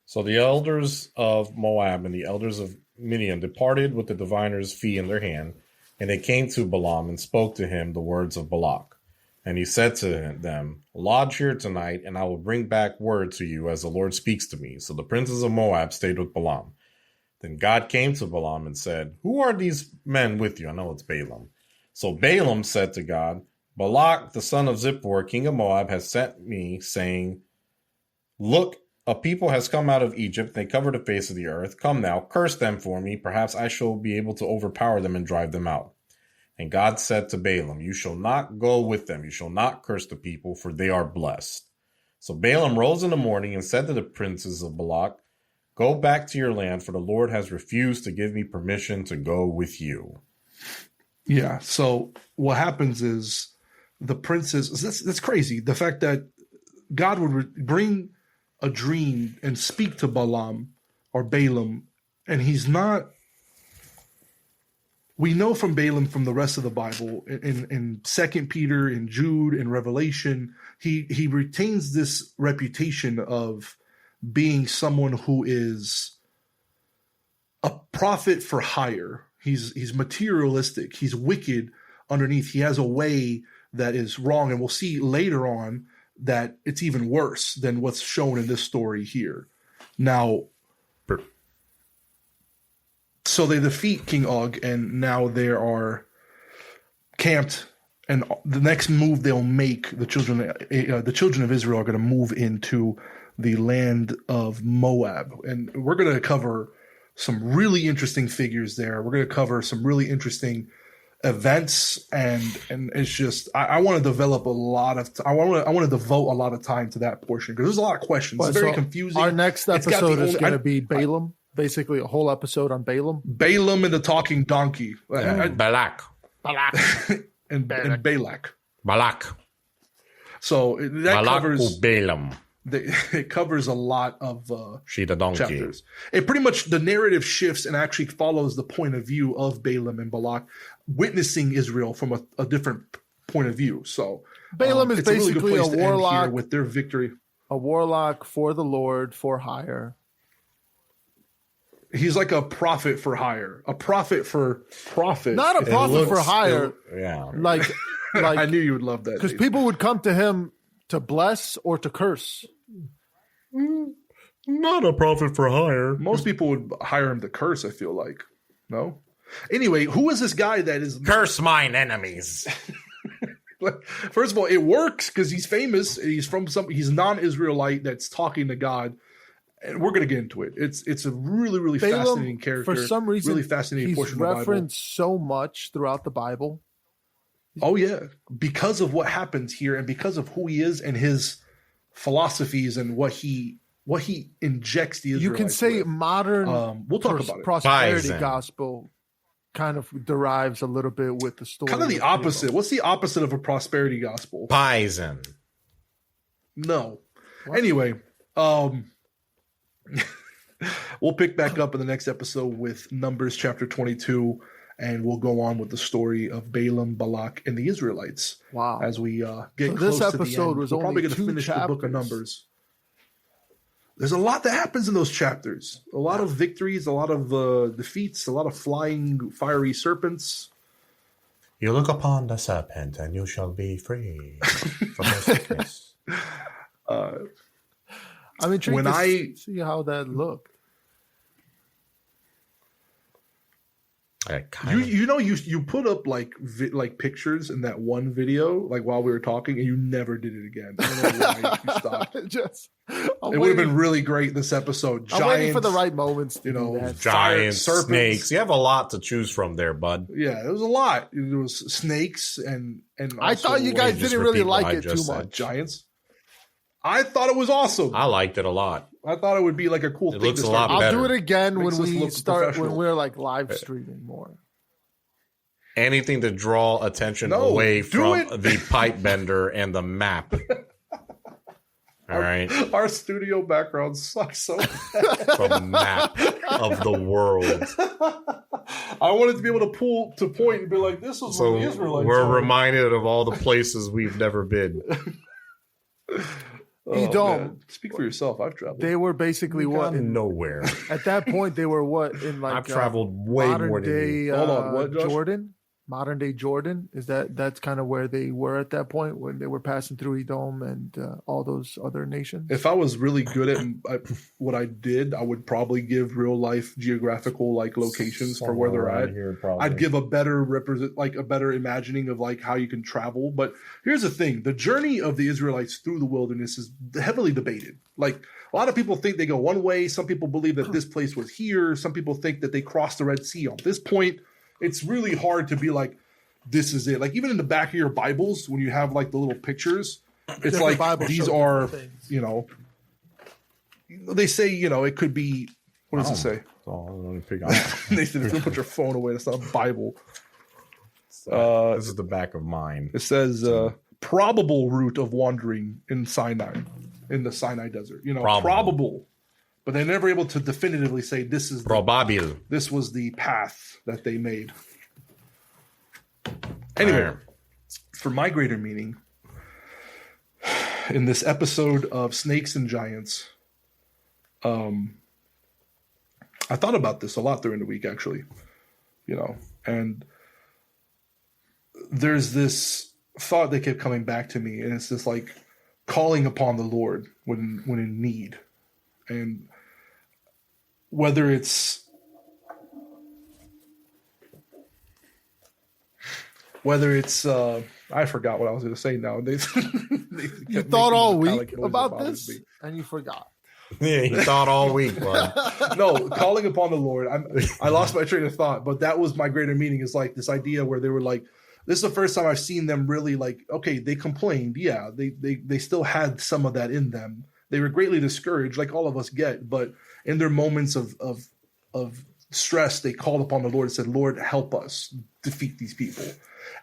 So the elders of Moab and the elders of Midian departed with the diviner's fee in their hand. And they came to Balaam and spoke to him the words of Balak. And he said to them, lodge here tonight, and I will bring back word to you as the Lord speaks to me. So the princes of Moab stayed with Balaam. Then God came to Balaam and said, who are these men with you? I know it's Balaam. So Balaam said to God, Balak, the son of Zippor, king of Moab, has sent me, saying, look, a people has come out of Egypt. They cover the face of the earth. Come now, curse them for me. Perhaps I shall be able to overpower them and drive them out. And God said to Balaam, you shall not go with them. You shall not curse the people, for they are blessed. So Balaam rose in the morning and said to the princes of Balak, go back to your land, for the Lord has refused to give me permission to go with you. Yeah. So what happens is the princes, that's crazy. The fact that God would bring a dream and speak to Balaam or Balaam, and he's not. We know from Balaam from the rest of the Bible, in 2 Peter, in Jude, in Revelation, he retains this reputation of being someone who is a prophet for hire. He's materialistic. He's wicked underneath. He has a way that is wrong, and we'll see later on that it's even worse than what's shown in this story here. Now, so they defeat King Og, and now they are camped. And the next move they'll make, the children of Israel are going to move into the land of Moab, and we're going to cover some really interesting figures there. We're going to cover some really interesting events, and it's just I want to develop a lot of I want to devote a lot of time to that portion because there's a lot of questions. It's very confusing. Our next episode is going to be Balaam. Basically, a whole episode on Balaam. Balaam and the talking donkey. Balak. and Balak. Balak. So that Balak covers Balaam. It covers a lot of chapters. It pretty much the narrative shifts and actually follows the point of view of Balaam and Balak, witnessing Israel from a different point of view. So Balaam is basically a warlock with their victory. A warlock for the Lord for hire. He's like a prophet for hire. A prophet for profit. Not a prophet for hire. Yeah. Like I knew you would love that. Because people would come to him to bless or to curse. Not a prophet for hire. Most people would hire him to curse, I feel like. No? Anyway, who is this guy that is... Curse mine enemies. First of all, it works because he's famous. He's he's non-Israelite that's talking to God. And we're going to get into it. It's a really, really Balaam, fascinating character. For some reason, really fascinating he's portion of the Bible. referenced so much throughout the Bible. Oh, yeah. Because of what happens here and because of who he is and his philosophies and what he injects the Israelites You can say with. modern we'll talk about it. prosperity Bison. gospel kind of derives a little bit with the story. Kind of the opposite. What's the opposite of a prosperity gospel? Bison. No. What? Anyway, we'll pick back up in the next episode with Numbers chapter 22, and we'll go on with the story of Balaam, Balak, and the Israelites. Wow. As we get So close this to the episode end. was We're probably only going to 2 finish the book of chapters. Numbers. There's a lot that happens in those chapters. A lot of victories, a lot of defeats, a lot of flying, fiery serpents. You look upon the serpent, and you shall be free from your sickness. I'm intrigued to see how that looked. You put up like pictures in that one video like while we were talking, and you never did it again. I don't know why you stopped. It would have been really great this episode. I'm waiting for the right moments. To do that. Giants, serpents. snakes. You have a lot to choose from there, bud. Yeah, it was a lot. There was snakes and I thought you guys just didn't really repeat what like I it too just said. much. giants. I thought it was awesome. I liked it a lot. I thought it would be like a cool It thing looks to a start lot with. I'll better. do it again Makes when us we look start professional. when we're like live streaming more. Anything to draw attention No, away do from it. the pipe bender and the map. All right. Our studio background sucks so bad. From the map of the world. I wanted to be able to point and be like, this was So where the Israelites we're are. reminded of all the places we've never been. You don't. Man. Speak for yourself. I've traveled. They were basically what Gone nowhere. at that point they were what in like I've traveled way modern more than you. day Hold on, what, Josh? Jordan. modern day Jordan. That's kind of where they were at that point when they were passing through Edom and all those other nations? If I was really good at what I did, I would probably give real life geographical like locations for where they're at. Here, probably. I'd give a better a better imagining of like how you can travel. But here's the thing: the journey of the Israelites through the wilderness is heavily debated. Like a lot of people think they go one way. Some people believe that this place was here. Some people think that they crossed the Red Sea on this point. It's really hard to be like, this is it. Like even in the back of your Bibles, when you have like the little pictures, it's Different like Bibles these show are, different things. you know, they say, you know, it could be, what does it say? They said, don't put your phone away. That's not a Bible. This is the back of mine. It says probable route of wandering in Sinai, in the Sinai desert. You know, probable. But they're never able to definitively say this is Probable. this was the path that they made. Anyway, for my greater meaning, in this episode of Snakes and Giants, I thought about this a lot during the week, actually. You know, and there's this thought that kept coming back to me, and it's this like calling upon the Lord when in need, and whether it's I forgot what I was going to say now. You thought all week about this and you forgot. Yeah, he thought all week, bud. No, calling upon the Lord. I lost my train of thought, but that was my greater meaning, is like this idea where they were like, this is the first time I've seen them really like, okay, they complained. Yeah, they still had some of that in them. They were greatly discouraged, like all of us get, but in their moments of stress, they called upon the Lord and said, Lord, help us defeat these people.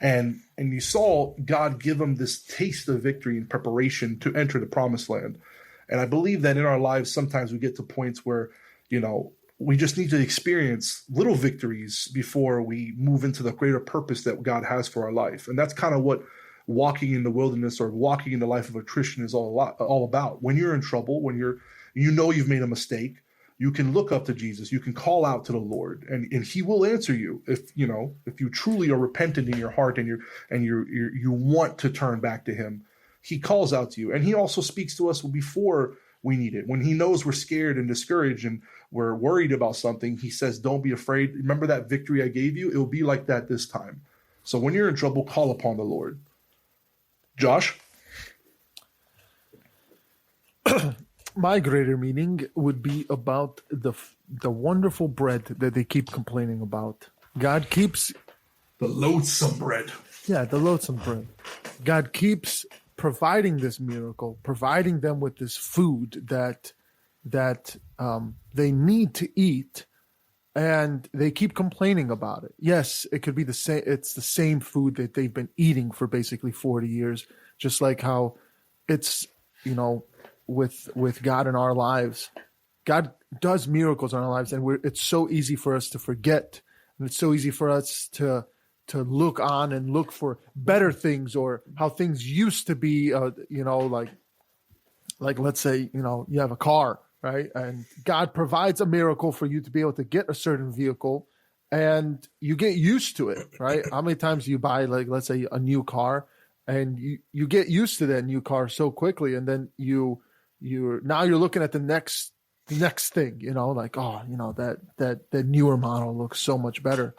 And you saw God give them this taste of victory in preparation to enter the promised land. And I believe that in our lives, sometimes we get to points where, you know, we just need to experience little victories before we move into the greater purpose that God has for our life. And that's kind of what walking in the wilderness or walking in the life of a Christian is all about. When you're in trouble, when you know you've made a mistake, you can look up to Jesus. You can call out to the Lord, and He will answer you if you truly are repentant in your heart and you want to turn back to Him. He calls out to you, and He also speaks to us before we need it. When He knows we're scared and discouraged and we're worried about something, He says, "Don't be afraid. Remember that victory I gave you? It will be like that this time." So when you're in trouble, call upon the Lord. Josh? My greater meaning would be about the wonderful bread that they keep complaining about. God keeps The loathsome bread. the loathsome bread. God keeps providing this miracle, providing them with this food that they need to eat, and they keep complaining about it. Yes, it could be the same. It's the same food that they've been eating for basically 40 years, just like how it's, you know, with God in our lives. God does miracles in our lives, and it's so easy for us to forget, and it's so easy for us to look on and look for better things or how things used to be. You know, like let's say, you know, you have a car, right? And God provides a miracle for you to be able to get a certain vehicle, and you get used to it, right? How many times do you buy, like, let's say, a new car, and you get used to that new car so quickly, and then you're looking at the next thing, you know, like, oh, you know, that newer model looks so much better.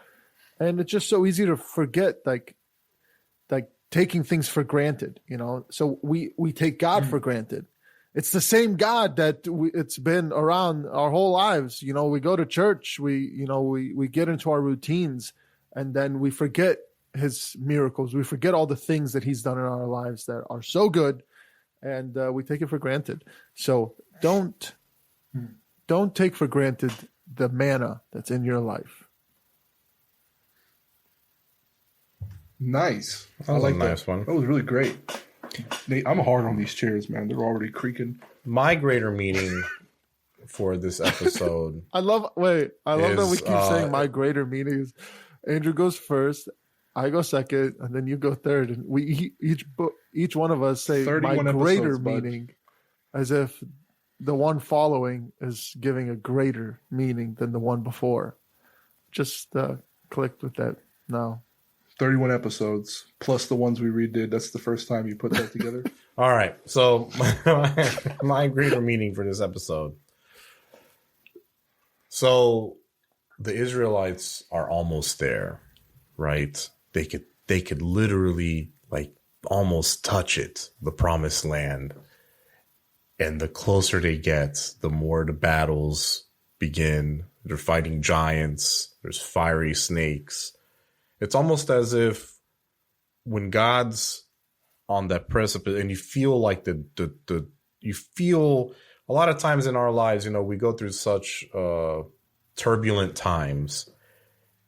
And it's just so easy to forget, like taking things for granted, you know. So we take God for granted. It's the same God that it's been around our whole lives. You know, we go to church, we get into our routines, and then we forget His miracles. We forget all the things that He's done in our lives that are so good, and we take it for granted. So don't take for granted the manna that's in your life. Nice. That was a nice one. That was really great. Nate, I'm hard on these chairs, man. They're already creaking. My greater meaning for this episode. I love that we keep saying my greater meaning is Andrew goes first, I go second, and then you go third, and we each one of us say my greater meaning, as if the one following is giving a greater meaning than the one before. Just clicked with that now. 31 episodes plus the ones we redid. That's the first time you put that together. All right. So my greater meaning for this episode. So the Israelites are almost there, right? They could literally like almost touch it, the promised land. And the closer they get, the more the battles begin. They're fighting giants. There's fiery snakes. It's almost as if when God's on that precipice and you feel like you feel a lot of times in our lives, we go through such turbulent times.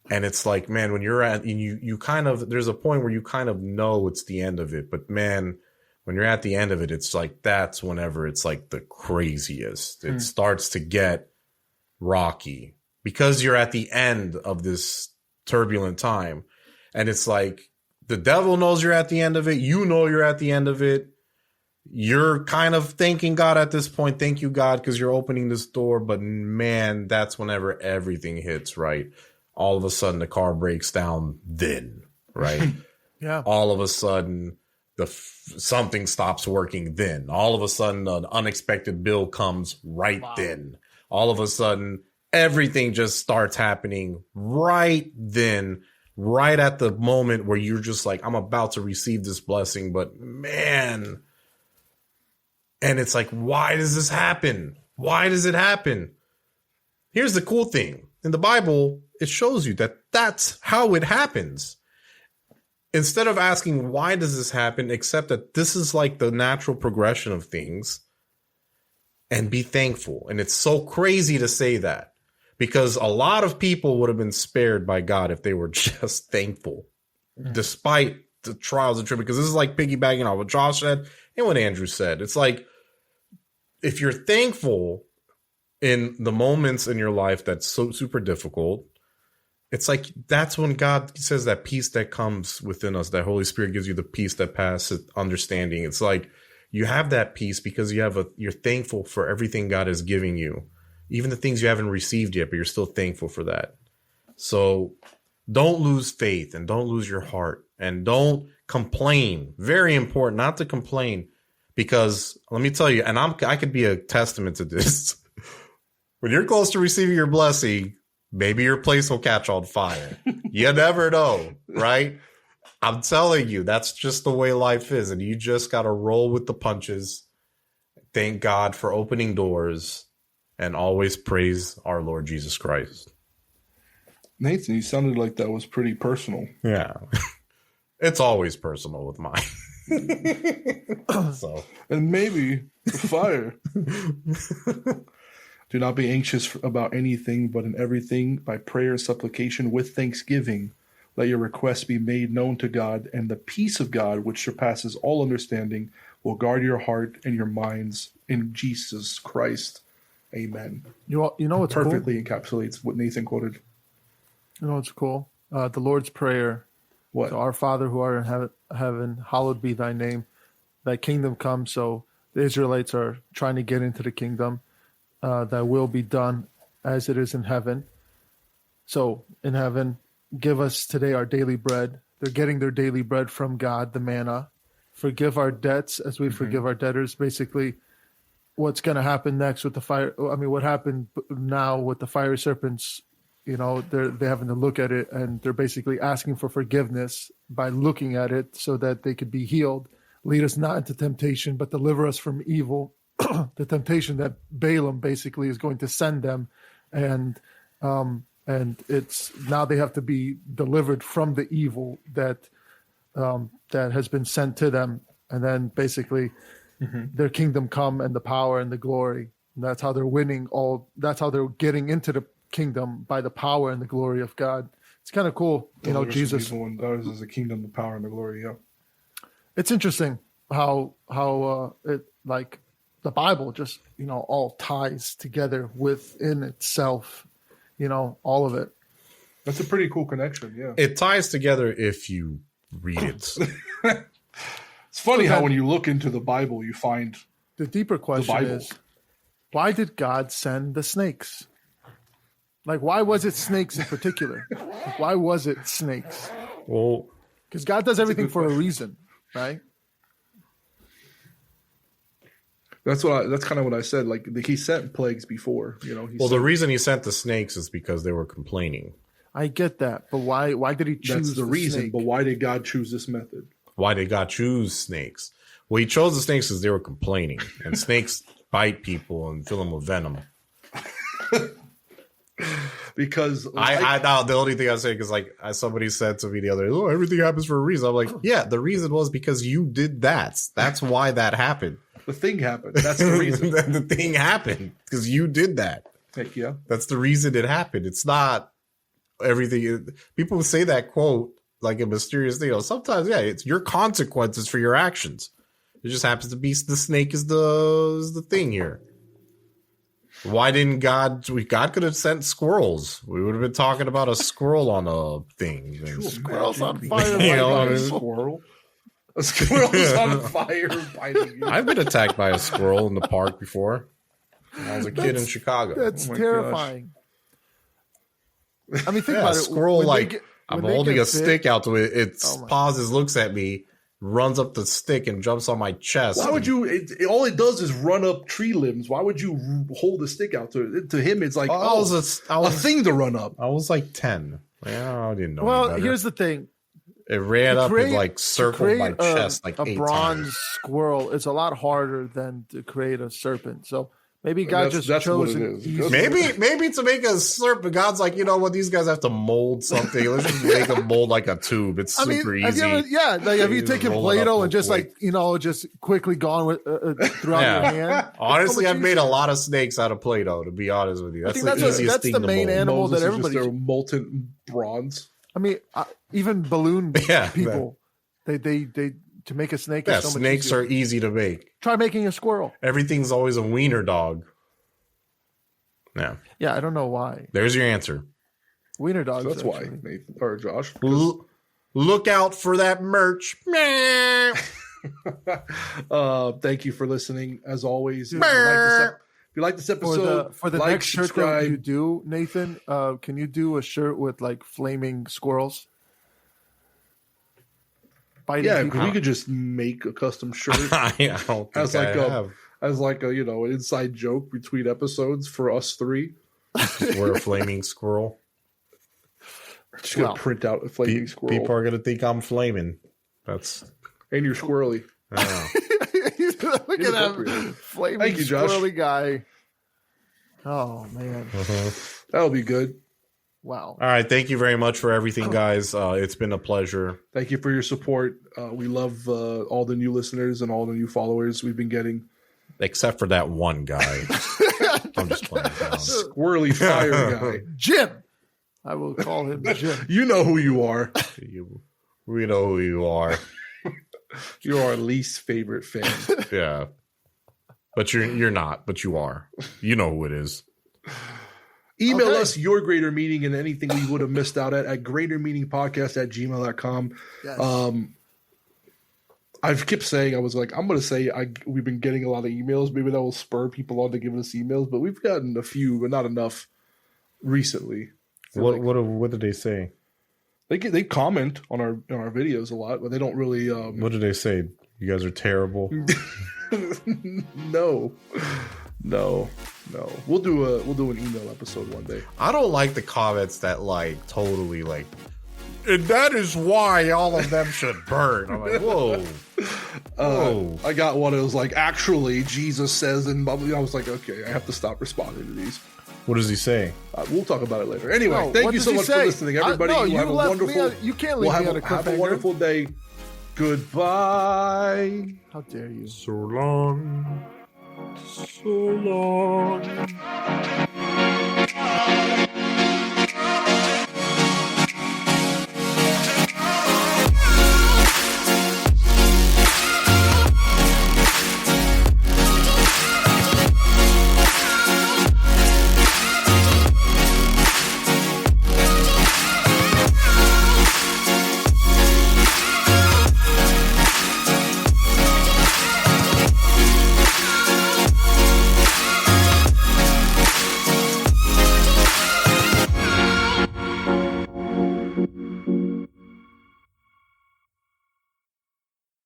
And it's like, man, when you're at, you kind of, there's a point where you kind of know it's the end of it. But man, when you're at the end of it, it's like, that's whenever it's like the craziest. It starts to get rocky because you're at the end of this turbulent time. And it's like, the devil knows you're at the end of it. You know you're at the end of it. You're kind of thanking God at this point. Thank you, God, because you're opening this door. But man, that's whenever everything hits, right? All of a sudden the car breaks down then, right? Yeah. All of a sudden something stops working then. All of a sudden an unexpected bill comes right then. All of a sudden everything just starts happening right then. Right at the moment where you're just like, I'm about to receive this blessing, but man. And it's like, why does this happen? Why does it happen? Here's the cool thing. In the Bible, it shows you that that's how it happens. Instead of asking, why does this happen? Accept that this is like the natural progression of things and be thankful. And it's so crazy to say that. Because a lot of people would have been spared by God if they were just thankful, despite the trials and tribulations. Because this is like piggybacking on what Josh said and what Andrew said. It's like, if you're thankful in the moments in your life that's so super difficult, it's like that's when God says that peace that comes within us, that Holy Spirit gives you the peace that passes understanding. It's like you have that peace because you're thankful for everything God is giving you. Even the things you haven't received yet, but you're still thankful for that. So don't lose faith and don't lose your heart and don't complain. Very important not to complain, because let me tell you, and I could be a testament to this. When you're close to receiving your blessing, maybe your place will catch on fire. You never know, right? I'm telling you, that's just the way life is. And you just got to roll with the punches. Thank God for opening doors. And always praise our Lord Jesus Christ. Nathan, you sounded like that was pretty personal. Yeah. It's always personal with mine. So. And maybe the fire. Do not be anxious about anything, but in everything, by prayer and supplication with thanksgiving, let your requests be made known to God, and the peace of God, which surpasses all understanding, will guard your heart and your minds in Jesus Christ. Amen. You know what's perfectly encapsulates what Nathan quoted. You know what's cool? The Lord's Prayer. What? So, our Father who art in heaven, hallowed be thy name. Thy kingdom come. So the Israelites are trying to get into the kingdom. Thy will be done as it is in heaven. So in heaven, give us today our daily bread. They're getting their daily bread from God, the manna. Forgive our debts as we forgive our debtors. Basically, what's going to happen next with the fire? I mean, what happened now with the fiery serpents? They're having to look at it, and they're basically asking for forgiveness by looking at it so that they could be healed. Lead us not into temptation, but deliver us from evil. The temptation that Balaam basically is going to send them, and it's now they have to be delivered from the evil that has been sent to them, and then basically their kingdom come and the power and the glory. And that's how they're winning all. That's how they're getting into the kingdom, by the power and the glory of God. It's kind of cool, Jesus. And ours is the kingdom, the power, and the glory. Yeah, it's interesting how it, like, the Bible just all ties together within itself. All of it. That's a pretty cool connection. Yeah, it ties together if you read it. It's funny how when you look into the Bible, you find the deeper question is, why did God send the snakes? Like, why was it snakes in particular? Why was it snakes? Well, Because God does everything for a reason, right? That's kind of what I said. Like he sent plagues before, you know. The reason he sent the snakes is because they were complaining. I get that, but why did he choose? That's the reason. snake? But why did God choose this method? Why did God choose snakes? Well, he chose the snakes because they were complaining, and snakes bite people and fill them with venom. Because the only thing I say because somebody said to me the other day, oh, everything happens for a reason. I'm like, yeah, the reason was because you did that. That's why that happened. The thing happened. That's the reason. The thing happened because you did that. Heck yeah. That's the reason it happened. It's not everything. People say that quote like a mysterious thing. Sometimes, yeah, it's your consequences for your actions. It just happens to be the snake is the thing here. Why didn't God could have sent squirrels. We would have been talking about a squirrel on a thing. Squirrels on fire. Squirrel. A squirrel's on fire biting you. I've been attacked by a squirrel in the park before. When I was a kid in Chicago. That's terrifying. I mean, think about it. Squirrel, I'm holding a stick out to it. It pauses, looks at me, runs up the stick, and jumps on my chest. Why would you? All it does is run up tree limbs. Why would you hold a stick out to it? To him, it's like a thing to run up. I was like 10. I didn't know. Well, here's the thing. It ran up and circled my chest like 8 bronze times. Squirrel. It's a lot harder than to create a serpent. So maybe God just chose it. Maybe to make a serpent, God's like, you know what? These guys have to mold something. Let's just make them mold like a tube. It's super easy. Have you taken Play-Doh and just just quickly gone with throughout your hand? Honestly, I've made a lot of snakes out of Play-Doh. To be honest with you, that's the easiest thing to mold. That's the main animal that everybody. Molten bronze. I mean, even balloon people, they to make a snake. Yeah, is so much snakes easier. are easy to make. Try making a squirrel. Everything's always a wiener dog. Yeah. Yeah, I don't know why. There's your answer. Wiener dogs. So that's why, Nathan or Josh. Look out for that merch. Thank you for listening. As always, if you like this episode, for the next shirt that you do, Nathan, can you do a shirt with flaming squirrels? Yeah, we could just make a custom shirt as an inside joke between episodes for us three. We're a flaming squirrel. Just gonna print out a flaming squirrel. People are gonna think I'm flaming. And you're squirrely. Look at that flaming squirrely guy. Oh man, that'll be good. Wow. All right. Thank you very much for everything, guys. It's been a pleasure. Thank you for your support. We love all the new listeners and all the new followers we've been getting. Except for that one guy. I'm just playing down. Squirrely fire guy. Jim. I will call him Jim. You know who you are. We know who you are. You're our least favorite fan. Yeah. But you're not, but you are. You know who it is. Email us your greater meeting and anything we would have missed out at greatermeaningpodcast@gmail.com. Yes. I kept saying, I was like, I'm going to say we've been getting a lot of emails. Maybe that will spur people on to give us emails, but we've gotten a few, but not enough recently. What did they say? They comment on our videos a lot, but they don't really. What did they say? You guys are terrible. No. We'll do an email episode one day. I don't like the comments that totally and that is why all of them should burn. I'm like, whoa. I got one. It was actually Jesus says, and I was like, okay, I have to stop responding to these. What does he say? We'll talk about it later. Anyway, thank you so much for listening, everybody. You can't leave me on a cliffhanger. Have a wonderful day. Goodbye. How dare you? So long. So long.